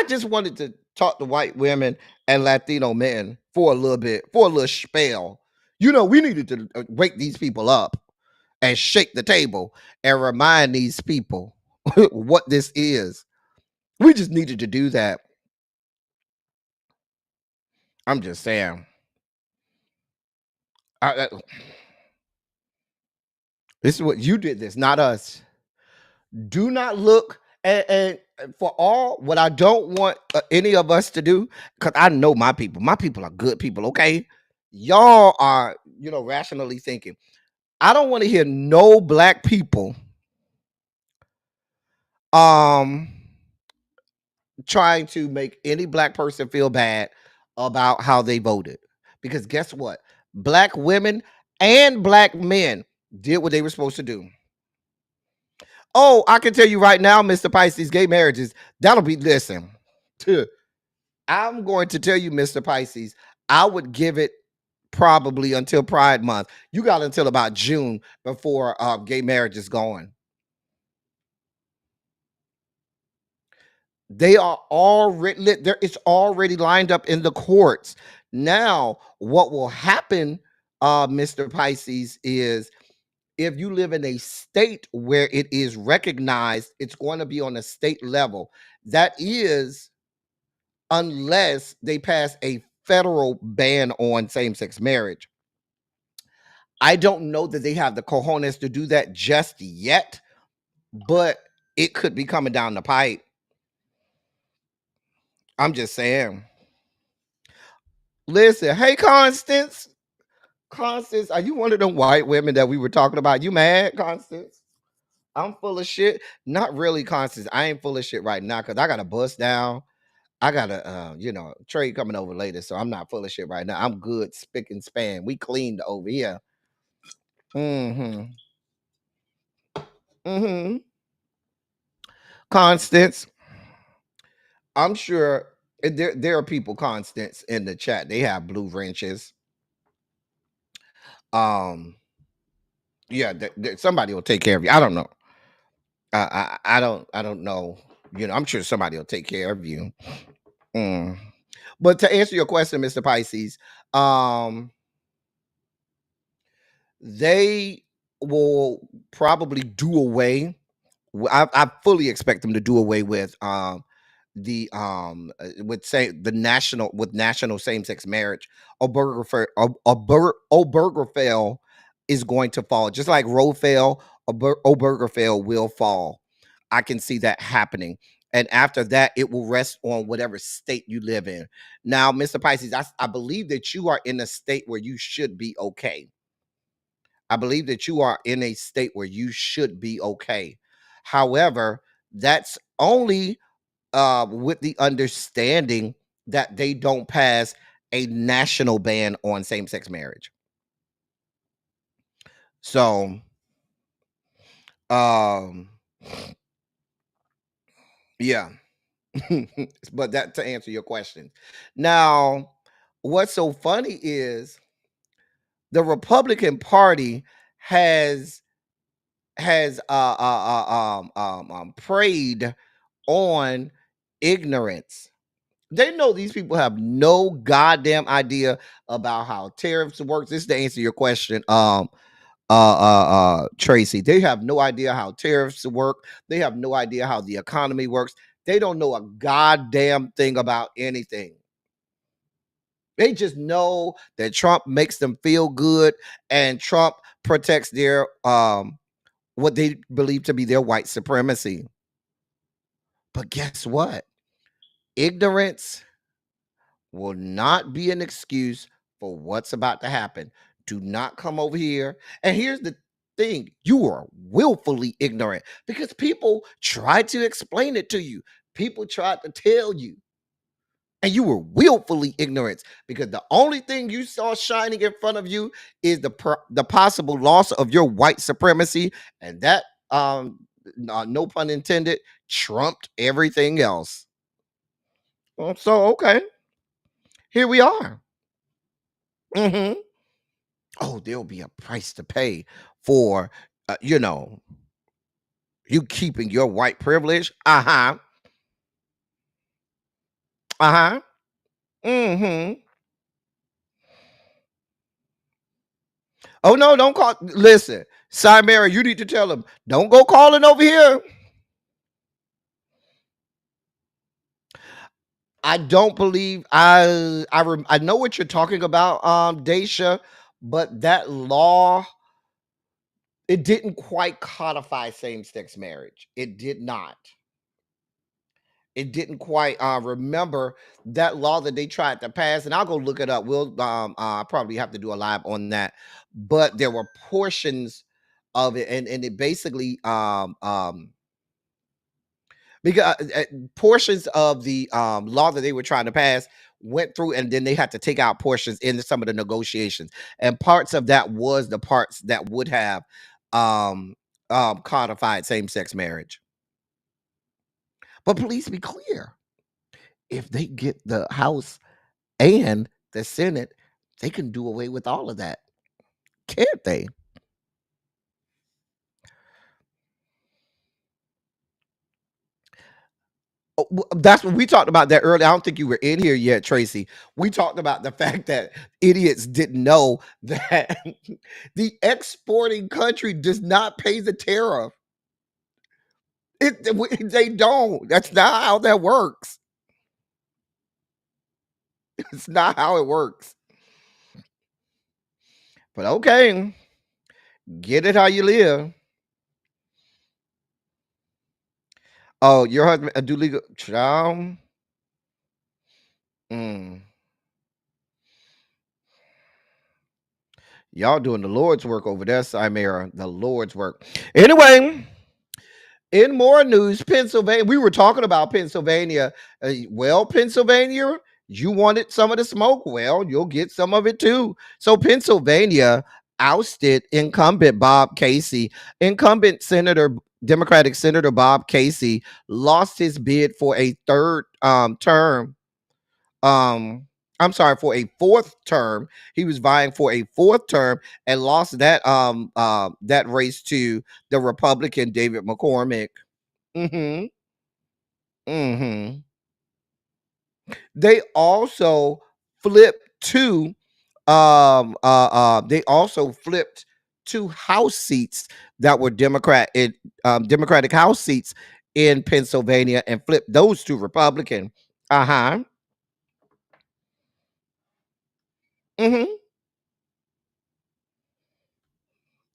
just wanted to talk to white women and Latino men for a little bit, for a little spell. We needed to wake these people up and shake the table and remind these people what this is. We just needed to do that. I'm just saying. This is what you did. This, not us. Do not look and for all what I don't want any of us to do, because I know my people. My people are good people. Okay, y'all are rationally thinking. I don't want to hear no black people trying to make any black person feel bad about how they voted, because guess what? Black women and black men did what they were supposed to do. Oh, I can tell you right now, Mr. Pisces, gay marriages, that'll be, listen, I'm going to tell you, Mr. Pisces, I would give it probably until Pride Month. You got until about June before gay marriage is gone. They are already there. It's already lined up in the courts. Now, what will happen, Mr. Pisces, is if you live in a state where it is recognized, it's going to be on a state level. That is, unless they pass a federal ban on same-sex marriage. I don't know that they have the cojones to do that just yet, but it could be coming down the pipe. I'm just saying. Listen, hey, Constance. Constance, are you one of them white women that we were talking about? You mad, Constance? I'm full of shit. Not really, Constance. I ain't full of shit right now because I got a bust down. I got a, trade coming over later, so I'm not full of shit right now. I'm good, spick and span. We cleaned over here. Mm-hmm. Mm-hmm. Constance, I'm sure there are people, Constance, in the chat. They have blue wrenches. Um, yeah, somebody will take care of you. I don't know. I don't know. I'm sure somebody will take care of you. But to answer your question, Mr. Pisces, they will probably do away. I fully expect them to do away with national same-sex marriage. Obergefell is going to fall, just like Roe fell. Obergefell will fall. I can see that happening, and after that, it will rest on whatever state you live in. Now, Mr. Pisces, I believe that you are in a state where you should be okay. I believe that you are in a state where you should be okay. However, that's only with the understanding that they don't pass a national ban on same-sex marriage. So, yeah. But that to answer your question. Now, what's so funny is the Republican Party has preyed on ignorance. They know these people have no goddamn idea about how tariffs works. This is to answer your question, Tracy. They have no idea how tariffs work. They have no idea how the economy works. They don't know a goddamn thing about anything. They just know that Trump makes them feel good, and Trump protects their what they believe to be their white supremacy. But guess what? Ignorance will not be an excuse for what's about to happen. Do not come over here. And here's the thing: you are willfully ignorant because people tried to explain it to you. People tried to tell you. And you were willfully ignorant because the only thing you saw shining in front of you is the possible loss of your white supremacy, and that no pun intended, trumped everything else. So okay, here we are. Oh, there'll be a price to pay for you keeping your white privilege. Uh-huh. Oh no, don't call. Listen, Simera, you need to tell him, don't go calling over here. I don't believe I know what you're talking about, Daisha, but that law, it didn't quite codify same-sex marriage. It did not. It didn't quite remember that law that they tried to pass, and I'll go look it up. We'll probably have to do a live on that, but there were portions of it, and it basically because portions of the law that they were trying to pass went through, and then they had to take out portions in some of the negotiations, and parts of that was the parts that would have codified same-sex marriage. But please be clear, if they get the House and the Senate, they can do away with all of that, can't they? That's what we talked about that earlier. I don't think you were in here yet, Tracy. We talked about the fact that idiots didn't know that the exporting country does not pay the tariff. They don't. That's not how that works. It's not how it works. But okay, get it how you live. Oh, your husband a do legal child. Mm. Y'all doing the Lord's work over there, Chimera. The Lord's work. Anyway, in more news, Pennsylvania. We were talking about Pennsylvania. Well, Pennsylvania, you wanted some of the smoke. Well, you'll get some of it too. So Pennsylvania ousted incumbent Bob Casey. Incumbent Democratic Senator Bob Casey lost his bid for a third term. I'm sorry, for a fourth term. He was vying for a fourth term and lost that race to the Republican David McCormick. Mm-hmm. Mm-hmm. They also flipped two House seats that were Democratic House seats in Pennsylvania and flipped those to Republican. Uh-huh. Mm-hmm.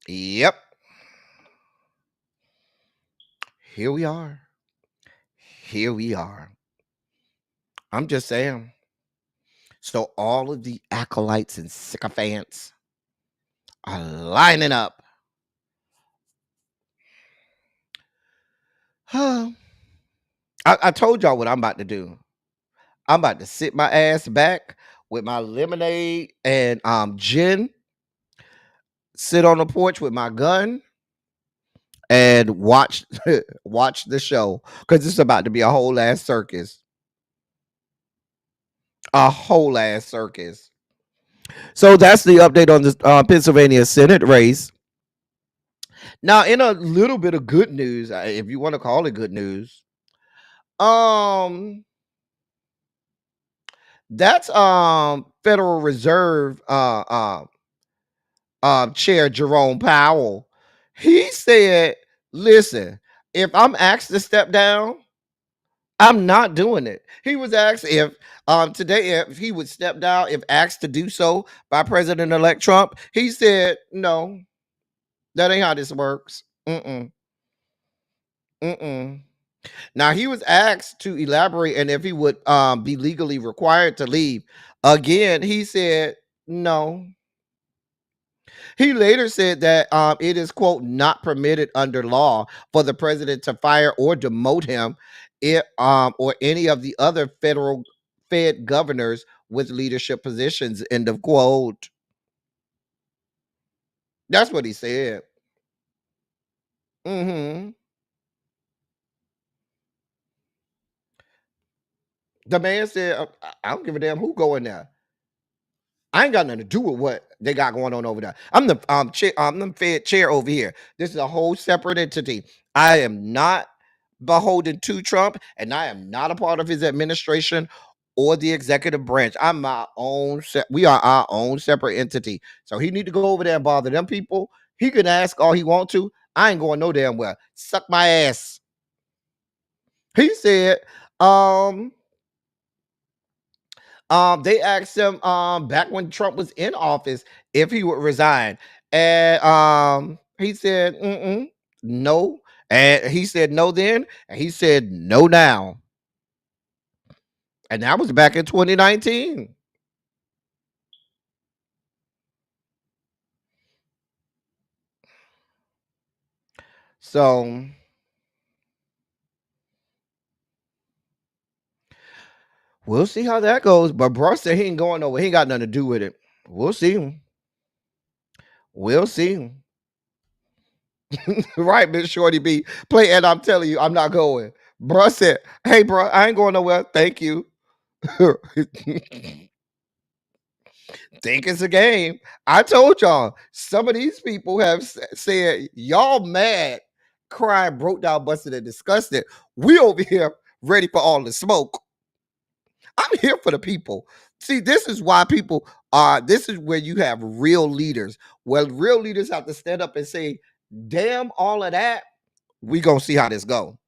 Yep. Here we are. Here we are. I'm just saying. So all of the acolytes and sycophants are lining up. I told y'all what I'm about to do. I'm about to sit my ass back with my lemonade and gin, sit on the porch with my gun, and watch watch the show because it's about to be a whole ass circus. A whole ass circus. So that's the update on the Pennsylvania Senate race. Now, in a little bit of good news, if you want to call it good news, that's Federal Reserve Chair Jerome Powell. He said, "Listen, if I'm asked to step down, I'm not doing it." He was asked if today if he would step down if asked to do so by President-elect Trump. He said, "No, that ain't how this works." Mm-mm. Mm-mm. Now he was asked to elaborate and if he would be legally required to leave. Again, he said no. He later said that it is, quote, not permitted under law for the president to fire or demote him or any of the other federal Fed governors with leadership positions, end of quote. That's what he said. Mm-hmm. The man said, I don't give a damn who go in there. I ain't got nothing to do with what they got going on over there. I'm the Fed chair over here. This is a whole separate entity. I am not beholden to Trump, and I am not a part of his administration or the executive branch. I'm my own. We are our own separate entity. So he need to go over there and bother them people. He can ask all he want to. I ain't going no damn well. Suck my ass. He said, they asked him back when Trump was in office if he would resign. And he said, no. And he said no then, and he said no now. And that was back in 2019. So we'll see how that goes. But bro said he ain't going nowhere. He ain't got nothing to do with it. We'll see. We'll see. Right, Miss Shorty B. Play, and I'm telling you, I'm not going. Bro said, hey, bro, I ain't going nowhere. Thank you. Think it's a game. I told y'all, some of these people have said, y'all mad, crying, broke down, busted, and disgusted. We over here ready for all the smoke. I'm here for the people. See, this is why people are, this is where you have real leaders. Well, real leaders have to stand up and say, damn all of that. We gonna see how this go.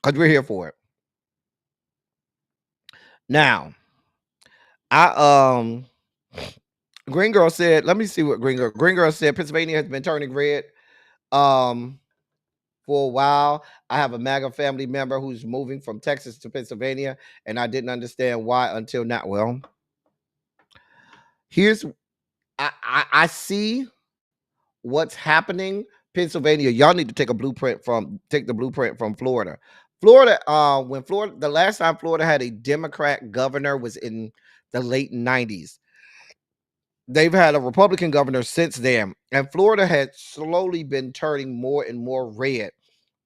Because we're here for it. Now, I Green Girl said, let me see what Green Girl said, Pennsylvania has been turning red for a while. I have a MAGA family member who's moving from Texas to Pennsylvania, and I didn't understand why until now. Well, here's I see what's happening. Pennsylvania, y'all need to take the blueprint from Florida. Florida, when Florida, the last time Florida had a Democrat governor was in the late 90s. They've had a Republican governor since then, and Florida had slowly been turning more and more red.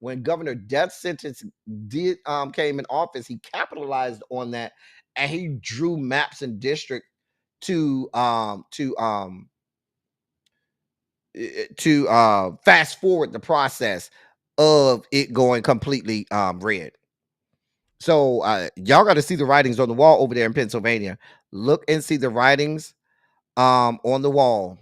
When Governor Death Sentence did came in office, he capitalized on that, and he drew maps and district to fast forward the process of it going completely red. So y'all got to see the writings on the wall over there in Pennsylvania. Look and see the writings on the wall.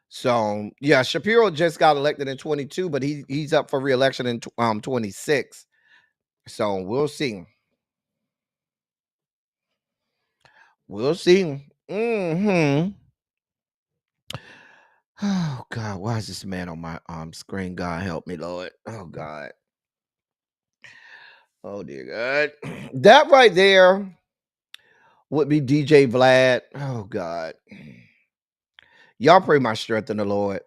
So yeah, Shapiro just got elected in 22, but he's up for re-election in 26. So we'll see. We'll see. Oh God, why is this man on my screen? God help me, Lord. Oh God. Oh dear God. That right there would be DJ Vlad. Oh God. Y'all pray my strength in the Lord.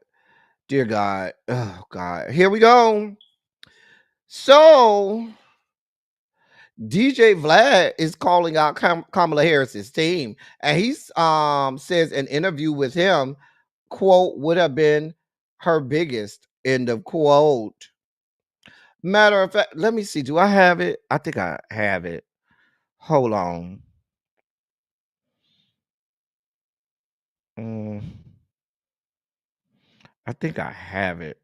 Dear God. Oh God. Here we go. So DJ Vlad is calling out Kamala Harris's team, and he says an interview with him, quote, would have been her biggest, end of quote. Matter of fact, let me see. Do I have it? I think I have it. Hold on. I think I have it.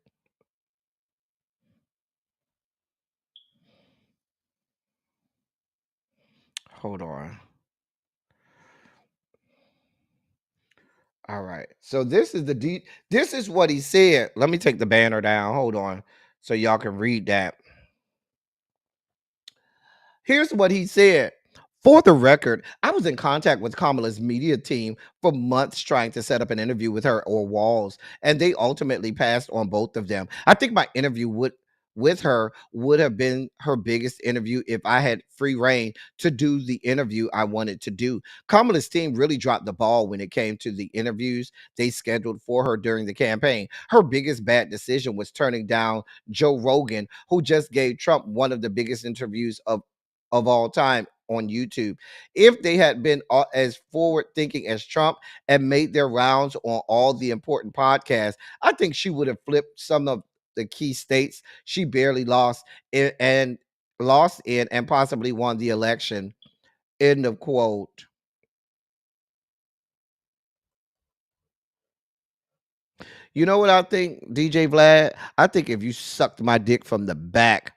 Hold on. All right. So this is this is what he said. Let me take the banner down. Hold on. So y'all can read that. Here's what he said. For the record, I was in contact with Kamala's media team for months trying to set up an interview with her or Walls, and they ultimately passed on both of them. I think my interview with her would have been her biggest interview if I had free reign to do the interview I wanted to do. Kamala's team really dropped the ball when it came to the interviews they scheduled for her during the campaign. Her biggest bad decision was turning down Joe Rogan, who just gave Trump one of the biggest interviews of all time on YouTube. If they had been as forward thinking as Trump and made their rounds on all the important podcasts, I think she would have flipped some of the key states she barely lost in and possibly won the election. End of quote. You know what I think, DJ Vlad? I think if you sucked my dick from the back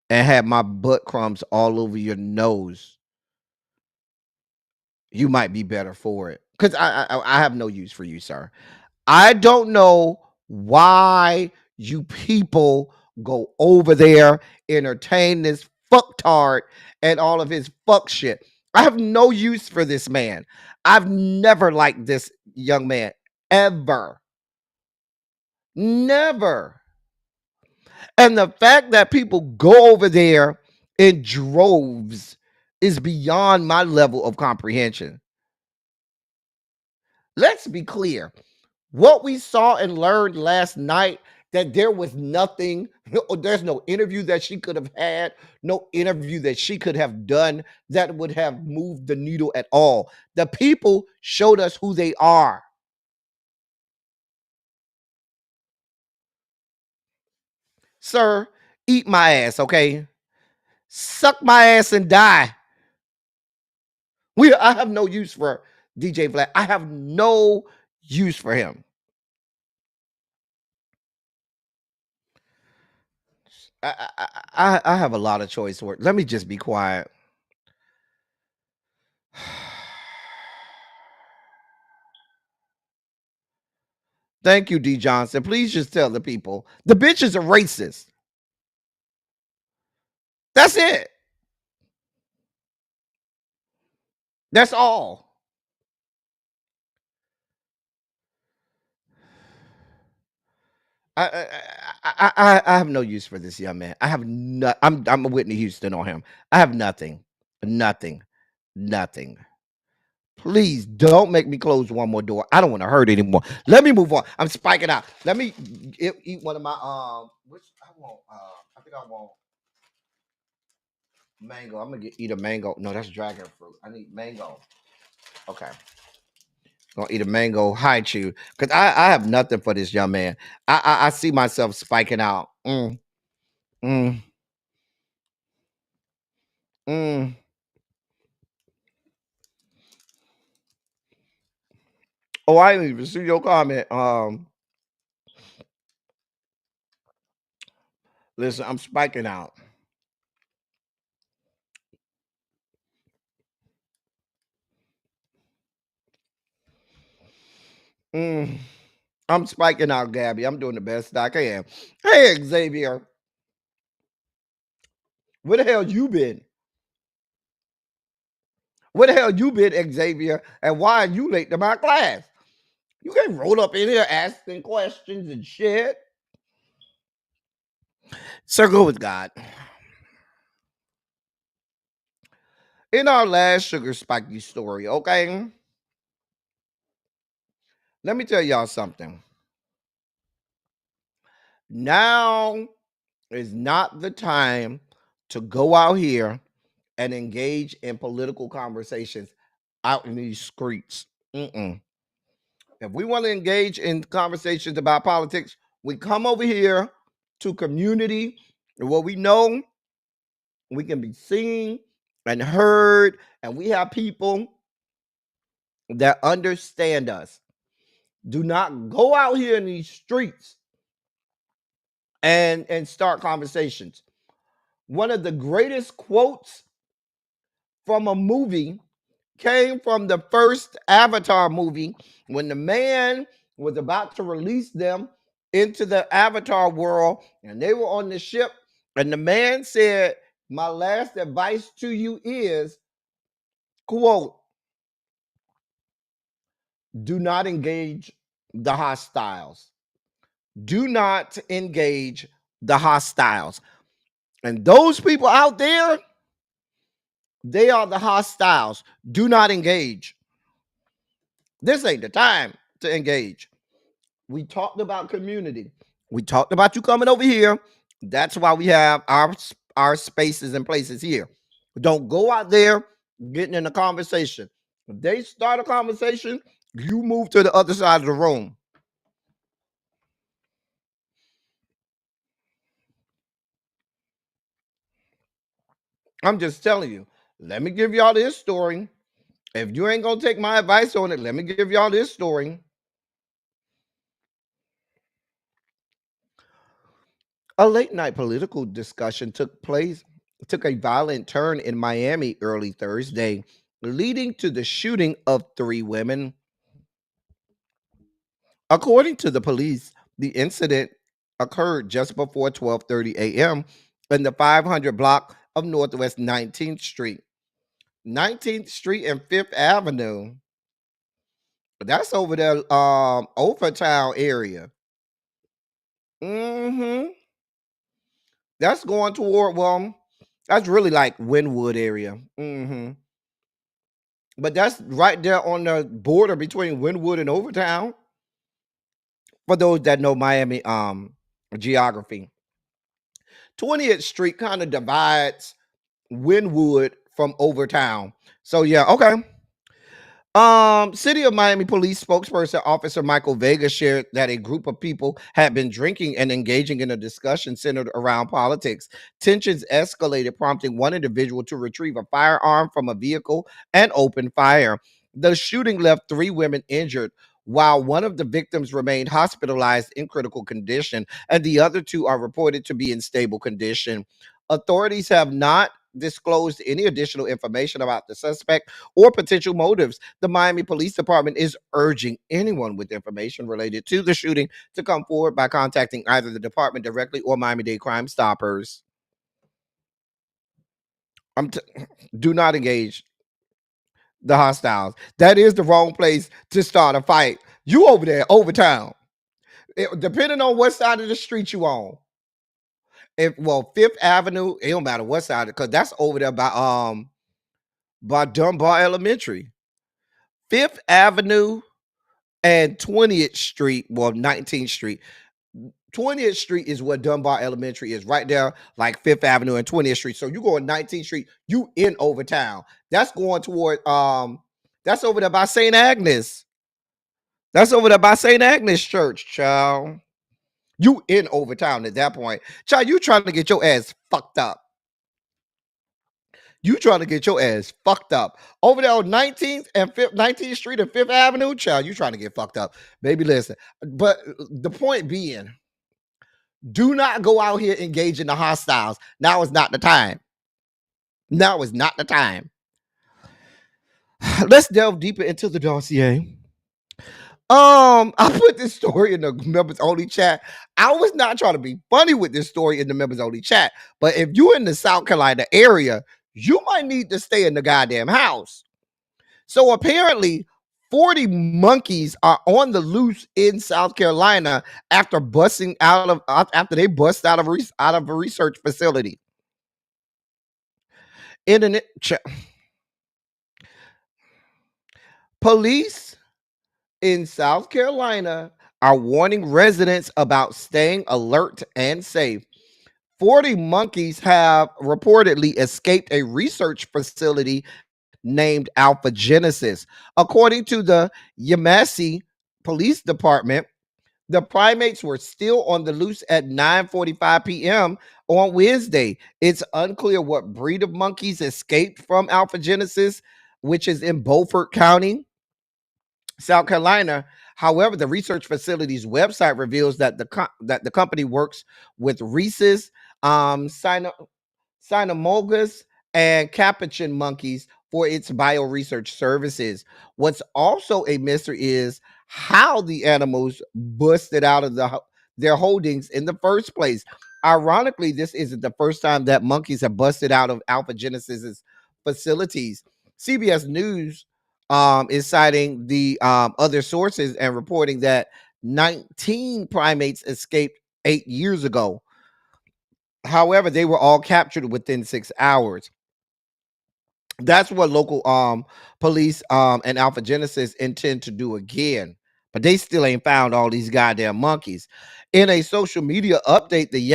and had my butt crumbs all over your nose, you might be better for it. Because I have no use for you, sir. I don't know why you people go over there, entertain this fucktard and all of his fuck shit. I have no use for this man. I've never liked this young man. Ever. Never. And the fact that people go over there in droves is beyond my level of comprehension. Let's be clear. What we saw and learned last night, that there was nothing, there's no interview that she could have had, no interview that she could have done that would have moved the needle at all. The people showed us who they are. Sir, eat my ass, okay? Suck my ass and die. I have no use for DJ Vlad. I have no use for him. I have a lot of choice words. Let me just be quiet. Thank you, D. Johnson. Please just tell the people the bitch is a racist. That's it. That's all. I have no use for this young man. I have no. I'm a Whitney Houston on him. I have nothing. Please don't make me close one more door. I don't want to hurt anymore. Let me move on. I'm spiking out. Let me eat one of my which I want. I think I want mango. I'm gonna eat a mango. No, that's dragon fruit. I need mango. Okay. Gonna eat a mango high chew because I have nothing for this young man. I see myself spiking out. Mm, mm, mm. Oh, I didn't even see your comment. Listen, I'm spiking out. I'm spiking out, Gabby. I'm doing the best I can. Hey, Xavier. Where the hell you been? Where the hell you been, Xavier? And why are you late to my class? You can't roll up in here asking questions and shit. Circle with God. In our last sugar spiky story, okay? Let me tell y'all something. Now is not the time to go out here and engage in political conversations out in these streets. If we want to engage in conversations about politics, we come over here to community where we know we can be seen and heard, and we have people that understand us. Do not go out here in these streets and start conversations. One of the greatest quotes from a movie came from the first Avatar movie when the man was about to release them into the Avatar world and they were on the ship and the man said, "My last advice to you is, quote, do not engage the hostiles. Do not engage the hostiles." And those people out there, they are the hostiles. Do not engage. This ain't the time to engage. We talked about community. We talked about you coming over here. That's why we have our spaces and places here. Don't go out there getting in a conversation. If they start a conversation, you move to the other side of the room. I'm just telling you. Let me give y'all this story. If you ain't gonna take my advice on it, let me give y'all this story. A late night political discussion took a violent turn in Miami early Thursday, leading to the shooting of 3 women. According to the police, the incident occurred just before 12:30 a.m. in the 500 block of Northwest 19th Street. 19th Street and 5th Avenue. That's over there, Overtown area. That's going toward, that's really like Wynwood area. But that's right there on the border between Wynwood and Overtown. For those that know Miami geography. 20th Street kind of divides Wynwood from Overtown. So yeah, okay. City of Miami Police spokesperson Officer Michael Vega shared that a group of people had been drinking and engaging in a discussion centered around politics. Tensions escalated, prompting one individual to retrieve a firearm from a vehicle and open fire. The shooting left 3 women injured, while one of the victims remained hospitalized in critical condition, and the other 2 are reported to be in stable condition. Authorities have not disclosed any additional information about the suspect or potential motives. The Miami Police Department is urging anyone with information related to the shooting to come forward by contacting either the department directly or Miami-Dade Crime Stoppers. Do not engage the hostiles. That is the wrong place to start a fight. You over there, over town. Depending on what side of the street you on. Fifth Avenue, it don't matter what side, because that's over there by Dunbar Elementary. Fifth Avenue and 20th Street, 19th Street. 20th Street is where Dunbar Elementary is, right there, like 5th Avenue and 20th Street. So you go on 19th Street, you in Overtown. That's going toward that's over there by St. Agnes. That's over there by St. Agnes Church, child. You in Overtown at that point. Child, you trying to get your ass fucked up. You trying to get your ass fucked up. Over there on 19th Street and 5th Avenue, child, you trying to get fucked up. Baby, listen. But the point being, do not go out here engaging the hostiles. Now is not the time. Now is not the time. Let's delve deeper into the dossier. I put this story in the members only chat. I was not trying to be funny with this story in the members only chat, but if you're in the South Carolina area, you might need to stay in the goddamn house. So apparently 40 monkeys are on the loose in South Carolina after they bust out of a research facility. Police in South Carolina are warning residents about staying alert and safe. 40 monkeys have reportedly escaped a research facility named Alpha Genesis. According to the Yemassee Police Department, the primates were still on the loose at 9:45 p.m. on Wednesday. It's unclear what breed of monkeys escaped from Alpha Genesis, which is in Beaufort County, South Carolina. However, the research facility's website reveals that the company works with rhesus, cynomolgus, and capuchin monkeys for its bioresearch services. What's also a mystery is how the animals busted out of their holdings in the first place. Ironically, this isn't the first time that monkeys have busted out of Alpha Genesis's facilities. CBS News is citing the other sources and reporting that 19 primates escaped 8 years ago. However, they were all captured within 6 hours. That's what local police and Alpha Genesis intend to do again. But they still ain't found all these goddamn monkeys. In a social media update, the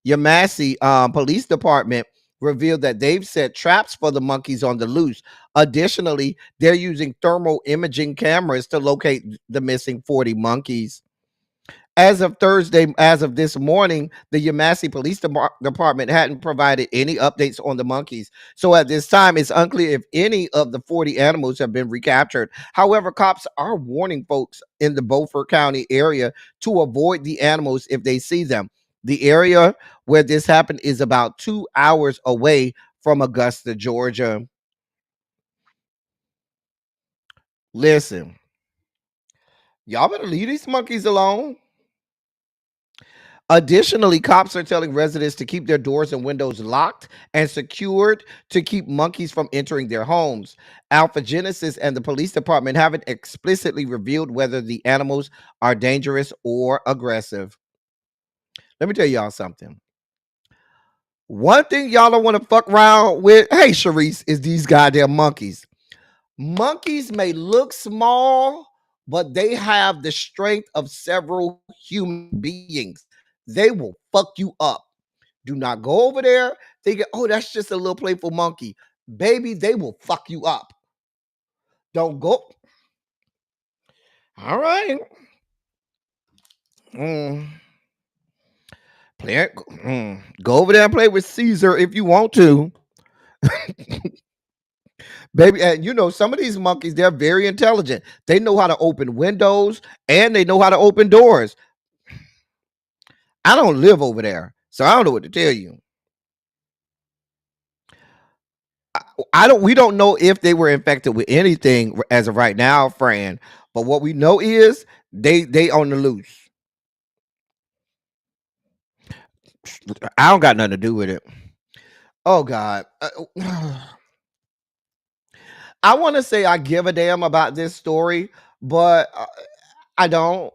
Yemassee Police Department revealed that they've set traps for the monkeys on the loose. Additionally, they're using thermal imaging cameras to locate the missing 40 monkeys. As of this morning, the Yemassee Police Department hadn't provided any updates on the monkeys. So at this time, it's unclear if any of the 40 animals have been recaptured. However, cops are warning folks in the Beaufort County area to avoid the animals if they see them. The area where this happened is about 2 hours away from Augusta, Georgia. Listen, y'all better leave these monkeys alone. Additionally, cops are telling residents to keep their doors and windows locked and secured to keep monkeys from entering their homes. Alpha Genesis and the police department haven't explicitly revealed whether the animals are dangerous or aggressive. Let me tell y'all something. One thing y'all don't want to fuck around with, hey, Sharice, is these goddamn monkeys. Monkeys may look small, but they have the strength of several human beings. They will fuck you up. Do not go over there thinking, oh, that's just a little playful monkey. Baby, they will fuck you up. Don't go. All right. Go over there and play with Caesar if you want to. Baby, and you know, some of these monkeys, they're very intelligent. They know how to open windows and they know how to open doors. I don't live over there, so I don't know what to tell you. We don't know if they were infected with anything as of right now, Fran. But what we know is they on the loose. I don't got nothing to do with it. Oh God. I want to say I give a damn about this story, but I don't.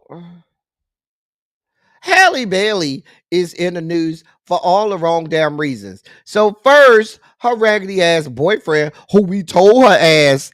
Halle Bailey is in the news for all the wrong damn reasons. So first, her raggedy ass boyfriend, who we told her ass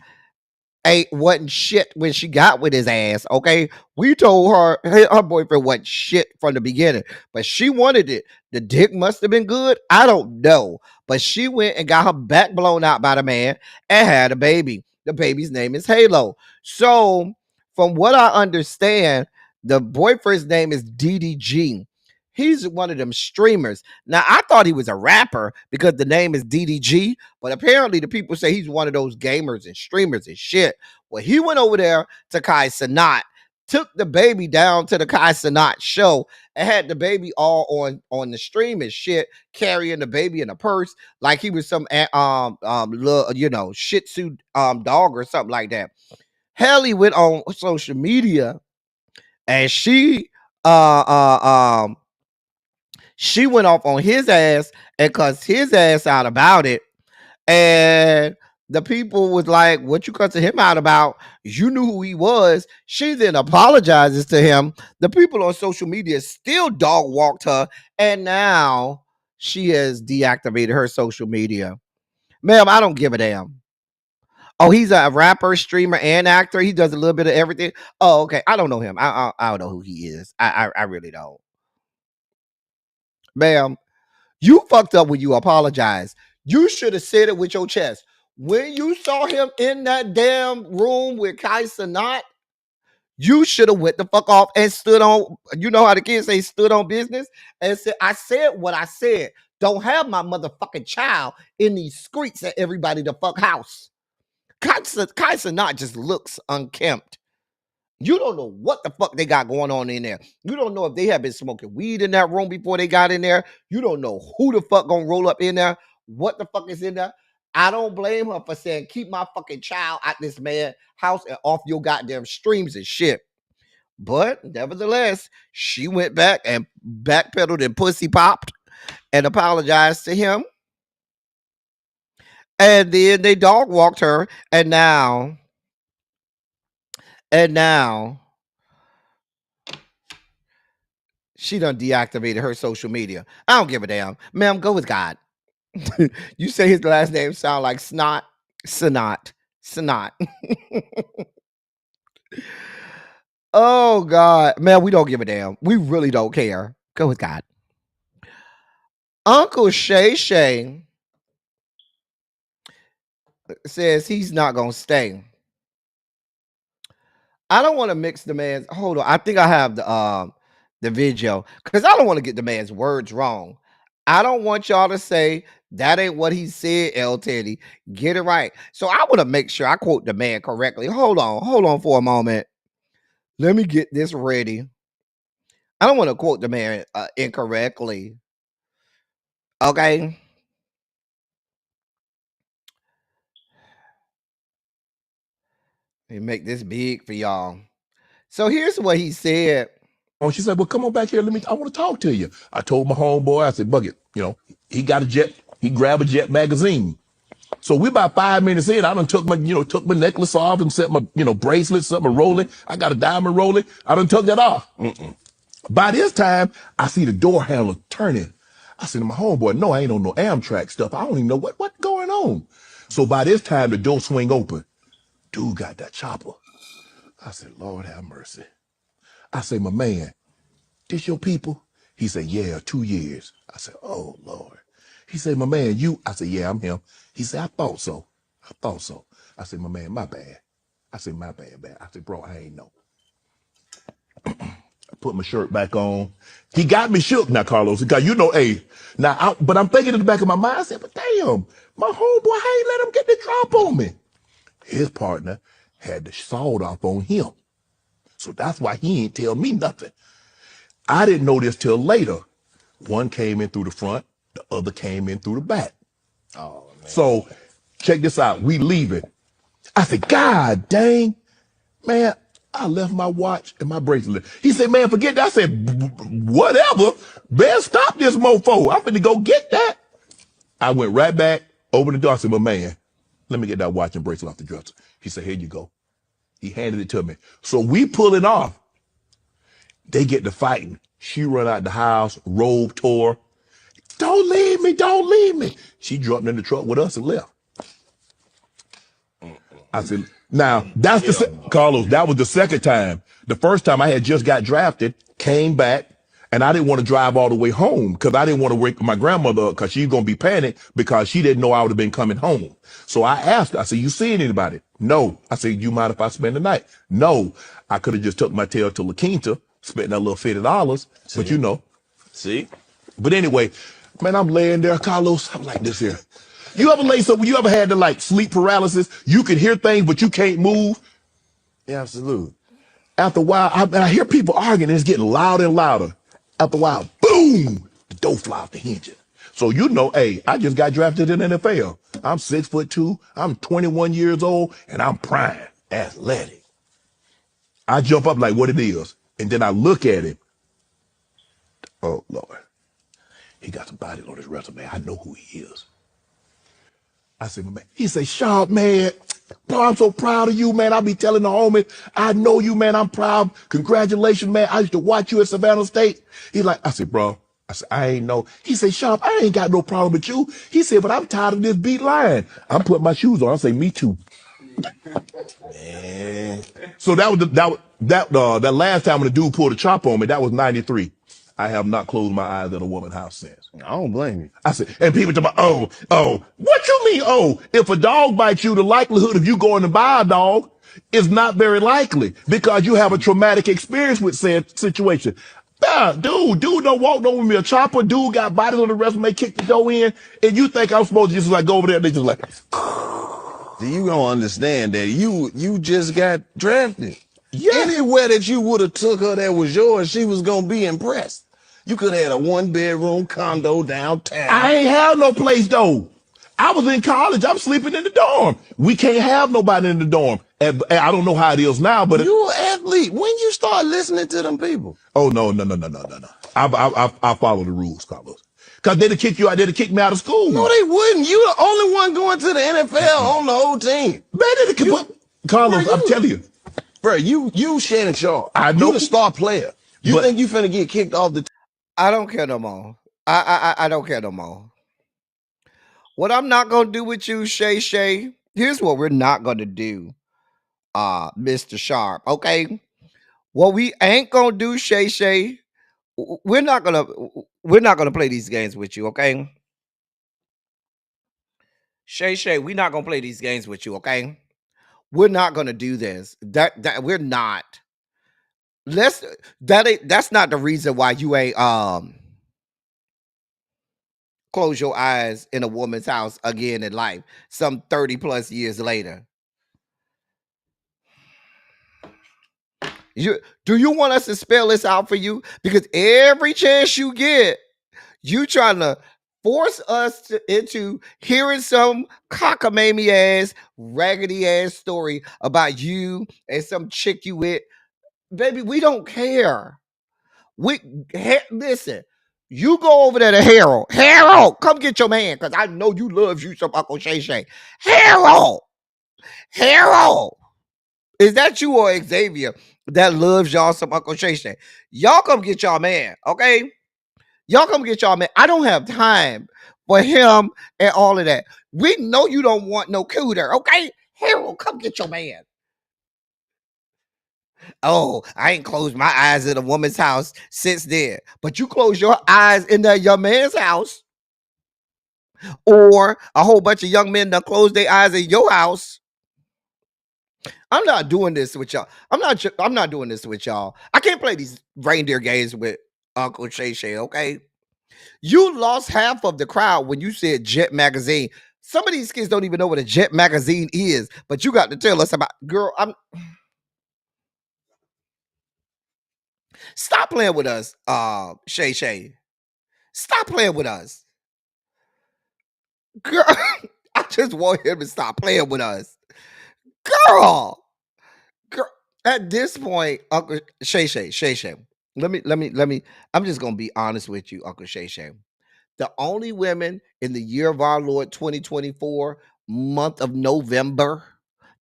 wasn't shit when she got with his ass. Okay, we told her her boyfriend wasn't shit from the beginning, but she wanted it. The dick must have been good. I don't know, but she went and got her back blown out by the man and had a baby. The baby's name is Halo. So, from what I understand, the boyfriend's name is DDG. He's one of them streamers. Now, I thought he was a rapper because the name is DDG, but apparently the people say he's one of those gamers and streamers and shit. Well, he went over there to Kai Cenat, took the baby down to the Kai Cenat show, and had the baby all on the stream and shit, carrying the baby in a purse like he was some little, you know, Shih Tzu dog or something like that. Haley went on social media and she went off on his ass and cussed his ass out about it. And the people was like, what you cussing him out about? You knew who he was. She then apologizes to him. The people on social media still dog walked her. And now she has deactivated her social media. Ma'am, I don't give a damn. Oh, he's a rapper, streamer, and actor. He does a little bit of everything. Oh, okay. I don't know him. I don't know who he is. I really don't. Ma'am, you fucked up when you apologized. You should have said it with your chest. When you saw him in that damn room with Kai Cenat, you should have went the fuck off and stood on, you know how the kids say stood on business, and said, I said what I said. Don't have my motherfucking child in these streets at everybody the fuck house. Kai Cenat just looks unkempt. You don't know what the fuck they got going on in there. You don't know if they have been smoking weed in that room before they got in there. You don't know who the fuck gonna roll up in there. What the fuck is in there? I don't blame her for saying, keep my fucking child at this man's house and off your goddamn streams and shit. But nevertheless, she went back and backpedaled and pussy popped and apologized to him. And then they dog walked her. And now she done deactivated her social media. I don't give a damn. Ma'am, go with God. You say his last name sound like Snot. Oh, God. Man, we don't give a damn. We really don't care. Go with God. Uncle Shay says he's not going to stay. I don't want to mix the man's. Hold on. I think I have the video because I don't want to get the man's words wrong. I don't want y'all to say that ain't what he said, L. Teddy. Get it right. So I want to make sure I quote the man correctly. Hold on for a moment. Let me get this ready. I don't want to quote the man incorrectly. Okay. Let me make this big for y'all. So here's what he said. Oh, she said, well, come on back here. I want to talk to you. I told my homeboy, I said, Bucket, you know, he got a Jet, he grabbed a Jet magazine. So we about 5 minutes in, I done took my necklace off and set my, bracelet, something rolling. I got a diamond rolling. I done took that off. By this time, I see the door handle turning. I said to my homeboy, no, I ain't on no Amtrak stuff. I don't even know what's going on. So by this time, the door swing open. Dude got that chopper. I said, Lord have mercy. I say, my man, this your people? He said, yeah, 2 years. I said, oh, Lord. He said, my man, you? I said, yeah, I'm him. He said, I thought so. I said, my man, my bad. I said, my bad. I said, bro, I ain't know. I put my shirt back on. He got me shook now, Carlos, because hey, now, but I'm thinking in the back of my mind, I said, but damn, my homeboy, I ain't let him get the drop on me. His partner had the sawed off on him. So that's why he ain't tell me nothing. I didn't know this till later. One came in through the front, the other came in through the back. Oh, man. So check this out. We leaving. I said, God dang, man, I left my watch and my bracelet. He said, man, forget that. I said, whatever. Man, stop this mofo. I'm finna go get that. I went right back, opened the door. I said, but man, let me get that watch and bracelet off the dresser. He said, here you go. He handed it to me. So we pull it off. They get to fighting. She run out the house, robe tore. Don't leave me, don't leave me. She jumped in the truck with us and left. I said, now, that's Carlos, that was the second time. The first time I had just got drafted, came back, and I didn't want to drive all the way home because I didn't want to wake my grandmother up because she's going to be panicked because she didn't know I would have been coming home. So I asked her, I said, you seen anybody? No. I said, you mind if I spend the night? No. I could have just took my tail to La Quinta, spent that little $50, but See? But anyway, man, I'm laying there, Carlos, I'm like this here. You ever lay somewhere, you ever had to sleep paralysis? You can hear things, but you can't move. Yeah, absolutely. After a while, I hear people arguing, and it's getting louder and louder. After a while, boom, the door fly off the hinges. So hey, I just got drafted in the NFL. I'm 6'2", I'm 21 years old, and I'm prime, athletic. I jump up like what it is, and then I look at him. Oh, Lord. He got some bodies on his resume. I know who he is. I said, man, he said, Sharpe, man, bro, I'm so proud of you, man. I'll be telling the homies, I know you, man. I'm proud. Congratulations, man. I used to watch you at Savannah State. He's like, I said, bro, I ain't know. He said, Sharpe, I ain't got no problem with you. He said, but I'm tired of this beat line. I'm putting my shoes on. I say, me too. Man. So that was that last time when the dude pulled a chop on me, that was 93. I have not closed my eyes at a woman's house since. I don't blame you. I said, and people talk about, what you mean, if a dog bites you, the likelihood of you going to buy a dog is not very likely because you have a traumatic experience with said situation. Dude don't walk over me a chopper. Dude got bodies on the resume, kick the door in, and you think I'm supposed to just go over there and they just You don't understand that you just got drafted. Yeah. Anywhere that you would have took her that was yours, she was gonna be impressed. You could have had a 1-bedroom condo downtown. I ain't have no place though. I was in college. I'm sleeping in the dorm. We can't have nobody in the dorm. And I don't know how it is now, but you an athlete. When you start listening to them people? Oh no. I follow the rules, Carlos. Cause they'd kick you out. They'd kick me out of school. No, they wouldn't. You the only one going to the NFL on the whole team. Man, Carlos, I'm telling you. Bro, you Shannon Sharpe. I know you the star player. You think you finna get kicked off the I don't care no more. I don't care no more. What I'm not gonna do with you, Shay, here's what we're not gonna do, Mr. Sharpe. Okay. What we ain't gonna do, Shay, we're not gonna play these games with you, okay? Shay, we're not gonna play these games with you, okay? We're not gonna do this. That we're not. That's not the reason why you ain't close your eyes in a woman's house again in life some 30 plus years later. Do you want us to spell this out for you? Because every chance you get, you trying to force us into hearing some cockamamie ass, raggedy ass story about you and some chick you with. Baby, we don't care. Listen, you go over there to Harold, come get your man, because I know you love you some Uncle Shay. Harold, is that you or Xavier that loves y'all some Uncle Shay? Y'all come get y'all man, okay? Y'all come get y'all man. I don't have time for him and all of that. We know you don't want no cooter, okay? Harold, come get your man. Oh, I ain't closed my eyes in a woman's house since then. But you close your eyes in that young man's house. Or a whole bunch of young men that close their eyes in your house. I'm not doing this with y'all. I'm not doing this with y'all. I can't play these reindeer games with Uncle Shay, okay? You lost half of the crowd when you said Jet Magazine. Some of these kids don't even know what a Jet Magazine is, but you got to tell us about. Girl, stop playing with us, Shay. Stop playing with us. Girl, I just want him to stop playing with us. Girl, at this point, Uncle Shay. Let me. I'm just gonna be honest with you, Uncle Shay. The only women in the year of our Lord 2024, month of November,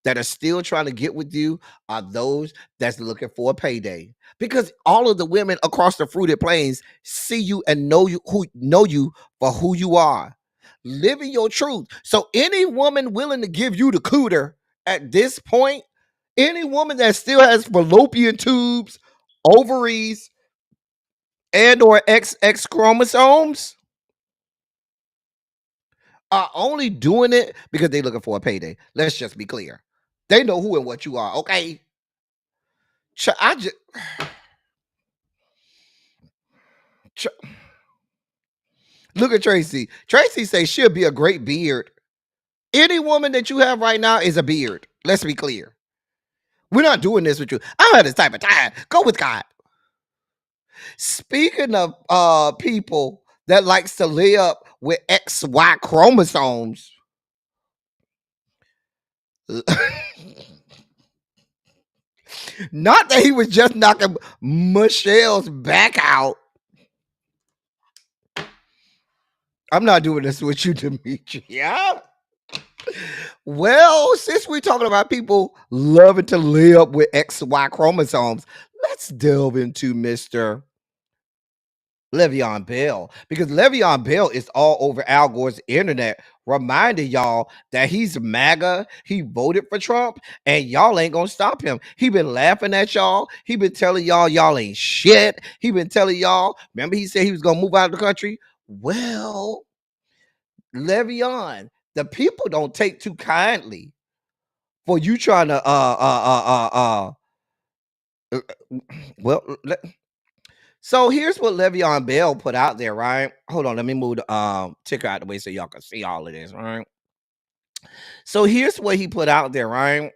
that are still trying to get with you are those that's looking for a payday. Because all of the women across the fruited plains see you and know you for who you are. Living your truth. So any woman willing to give you the cooter at this point, any woman that still has fallopian tubes, ovaries, and or XX chromosomes are only doing it because they're looking for a payday. Let's just be clear. They know who and what you are, okay? I just look at Tracy. Tracy says she'll be a great beard. Any woman that you have right now is a beard. Let's be clear. We're not doing this with you. I don't have this type of time. Go with God. Speaking of people that likes to lay up with XY chromosomes. Not that he was just knocking Michelle's back out. I'm not doing this with you, Demetria. Yeah. Well, since we're talking about people loving to lay up with XY chromosomes, let's delve into Mr. Le'Veon Bell, because Le'Veon Bell is all over Al Gore's internet, reminding y'all that he's MAGA. He voted for Trump, and y'all ain't gonna stop him. He been laughing at y'all. He been telling y'all ain't shit. He been telling y'all. Remember, he said he was gonna move out of the country. Well, Le'Veon, the people don't take too kindly for you trying to well. So here's what Le'Veon Bell put out there, right? Hold on, let me move the ticker out the way so y'all can see all of this, right? So here's what he put out there, right?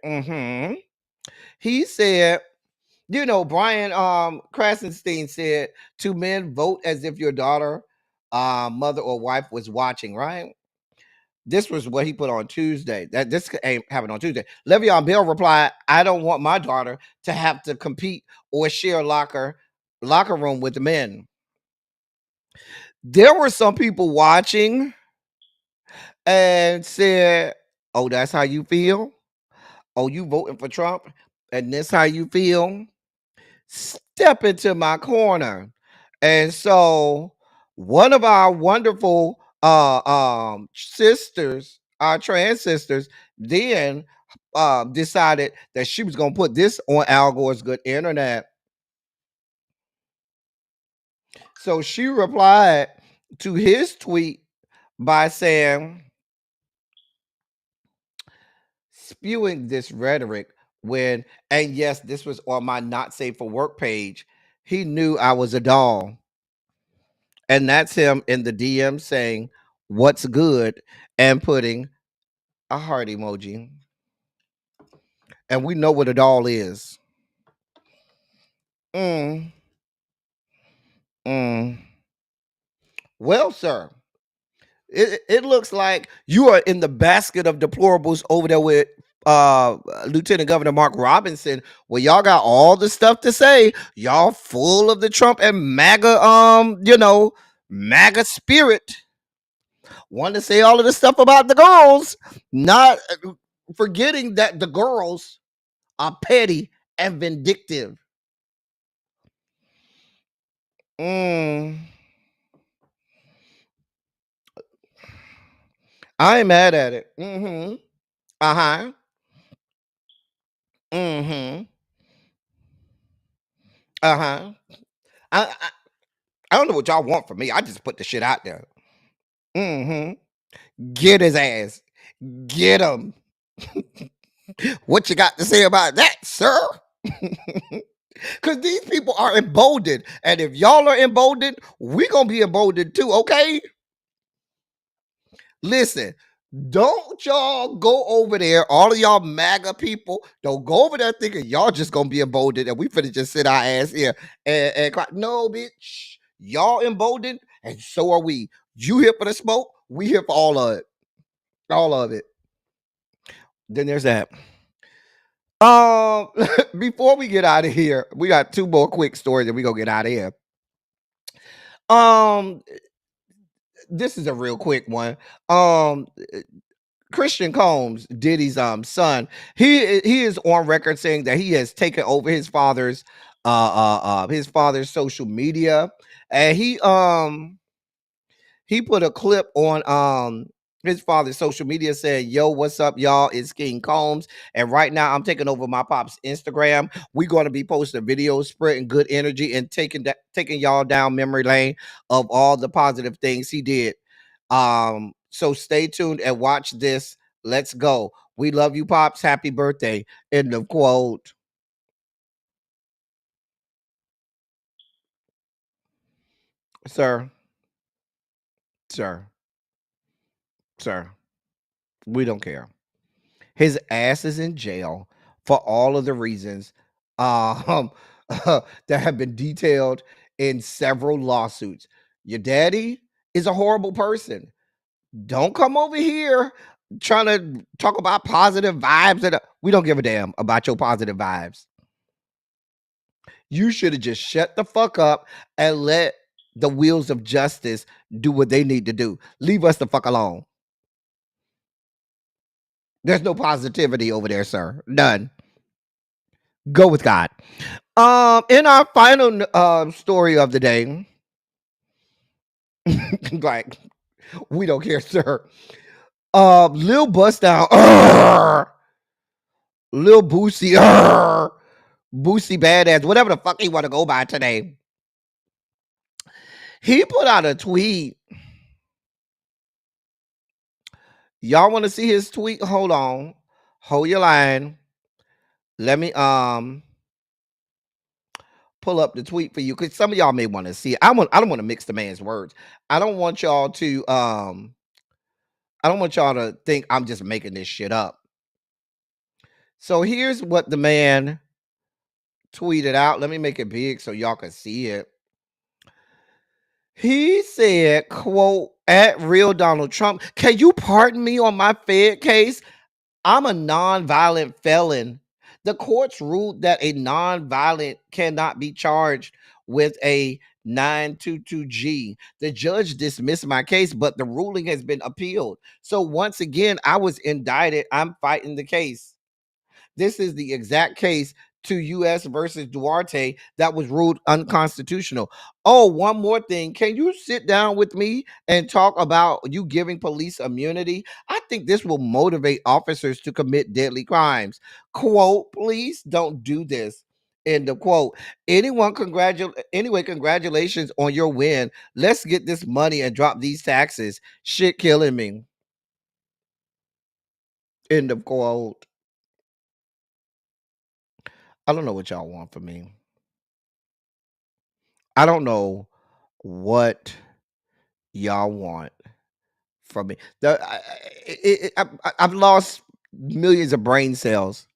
He said, Brian Krasenstein said, "To men, vote as if your daughter, mother, or wife was watching," right? This was what he put on Tuesday. That this ain't happened on Tuesday. Le'Veon Bell replied, "I don't want my daughter to have to compete or share locker room with the men." There were some people watching and said, "Oh, that's how you feel? Oh, you voting for Trump? And this how you feel? Step into my corner." And so one of our wonderful sisters, our trans sisters, then decided that she was gonna put this on Al Gore's good internet. So she replied to his tweet by saying, spewing this rhetoric when, and yes, this was on my not safe for work page, he knew I was a doll. And that's him in the DM saying, "What's good?" and putting a heart emoji. And we know what a doll is. Well, sir, it looks like you are in the basket of deplorables over there with Lieutenant Governor Mark Robinson, where y'all got all the stuff to say. Y'all full of the Trump and MAGA, MAGA spirit. Want to say all of the stuff about the girls, not forgetting that the girls are petty and vindictive. I ain't mad at it. Uh-huh. Uh-huh. I don't know what y'all want from me. I just put the shit out there. Get his ass. Get him. What you got to say about that, sir? Because these people are emboldened. And if y'all are emboldened, we're going to be emboldened too, okay? Listen, don't y'all go over there, all of y'all MAGA people, don't go over there thinking y'all just going to be emboldened and we finna just sit our ass here and cry. No, bitch. Y'all emboldened and so are we. You here for the smoke, we here for all of it. All of it. Then there's that. Before we get out of here, we got two more quick stories and we gonna get out of here. This is a real quick one. Christian Combs, Diddy's son, he is on record saying that he has taken over his father's social media, and he put a clip on his father's social media saying, "Yo, what's up, y'all? It's King Combs, and right now I'm taking over my pop's Instagram. We're going to be posting videos, spreading good energy, and taking y'all down memory lane of all the positive things he did. So stay tuned and watch this. Let's go. We love you, pops. Happy birthday." End of quote. Sir, sir, sir, we don't care. His ass is in jail for all of the reasons um, that have been detailed in several lawsuits. Your daddy is a horrible person. Don't come over here trying to talk about positive vibes. We don't give a damn about your positive vibes. You should have just shut the fuck up and let the wheels of justice do what they need to do. Leave us the fuck alone. There's no positivity over there, sir. None. Go with God. In our final story of the day, like, we don't care, sir. Lil Bust Down, Lil Boosie, Boosie Badazz, whatever the fuck he want to go by today. He put out a tweet. Y'all want to see his tweet? Hold on. Hold your line. Let me pull up the tweet for you, because some of y'all may want to see it. I don't want to mix the man's words. I don't want y'all to think I'm just making this shit up. So here's what the man tweeted out. Let me make it big so y'all can see it. He said, quote, "At real Donald Trump, can you pardon me on my Fed case? I'm a nonviolent felon. The courts ruled that a nonviolent cannot be charged with a 922G. The judge dismissed my case, but the ruling has been appealed. So once again, I was indicted. I'm fighting the case. This is the exact case to U.S. versus Duarte that was ruled unconstitutional. Oh, one more thing. Can you sit down with me and talk about you giving police immunity? I think this will motivate officers to commit deadly crimes. Quote, please don't do this." End of quote. Anyway, congratulations on your win. Let's get this money and drop these taxes. Shit killing me. End of quote. I don't know what y'all want from me. I don't know what y'all want from me. I've lost millions of brain cells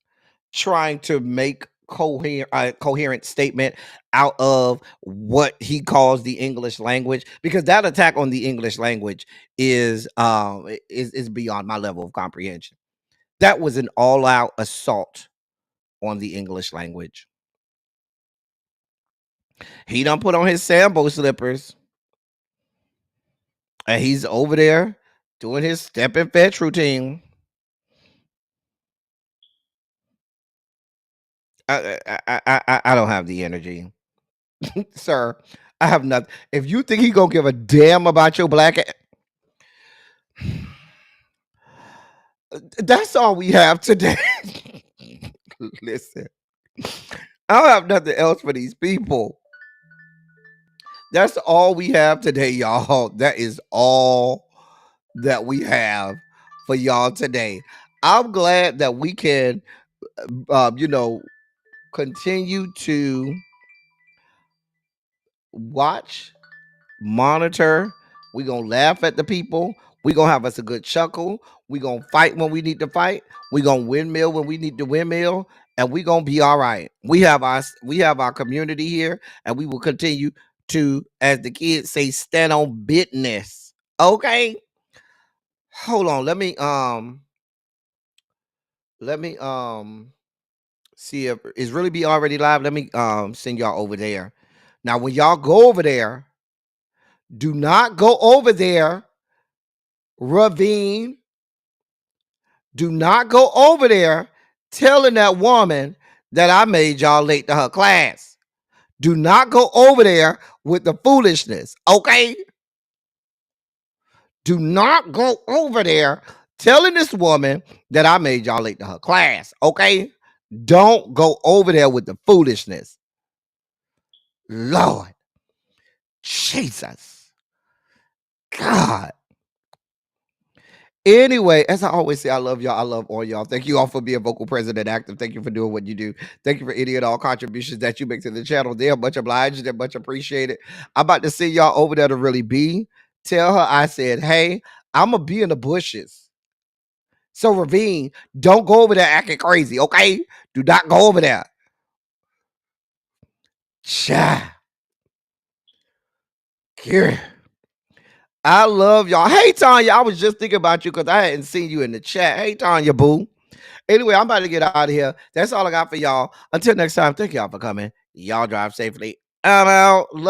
trying to make coherent statement out of what he calls the English language, because that attack on the English language is beyond my level of comprehension. That was an all-out assault on the English language. He done put on his Sambo slippers and he's over there doing his step and fetch routine. I don't have the energy. Sir, I have nothing. If you think he gonna give a damn about your black that's all we have today. Listen, I don't have nothing else for these people. That's all we have today, y'all. That is all that we have for y'all today. I'm glad that we can, continue to watch, monitor. We're going to laugh at the people. We're going to have us a good chuckle. We're going to fight when we need to fight. We're going to windmill when we need to windmill. And we're going to be all right. We have our community here, and we will continue to, as the kids say, stand on business. Okay. Hold on. Let me see if it's really be already live. Let me send y'all over there. Now, when y'all go over there, do not go over there, Ravine. Do not go over there telling that woman that I made y'all late to her class. Do not go over there with the foolishness, okay? Do not go over there telling this woman that I made y'all late to her class, okay? Don't go over there with the foolishness. Lord Jesus. God. Anyway, as I always say, I love y'all. I love all y'all. Thank you all for being vocal, present, and active. Thank you for doing what you do. Thank you for any and all contributions that you make to the channel. They're much obliged. They're much appreciated. I'm about to send y'all over there to Really Be. Tell her I said, hey, I'm going to be in the bushes. So, Ravine, don't go over there acting crazy, okay? Do not go over there. Cha. Here. I love y'all. Hey, Tanya, I was just thinking about you because I hadn't seen you in the chat. Hey, Tanya, boo. Anyway, I'm about to get out of here. That's all I got for y'all. Until next time, thank y'all for coming. Y'all drive safely. I'm out. Love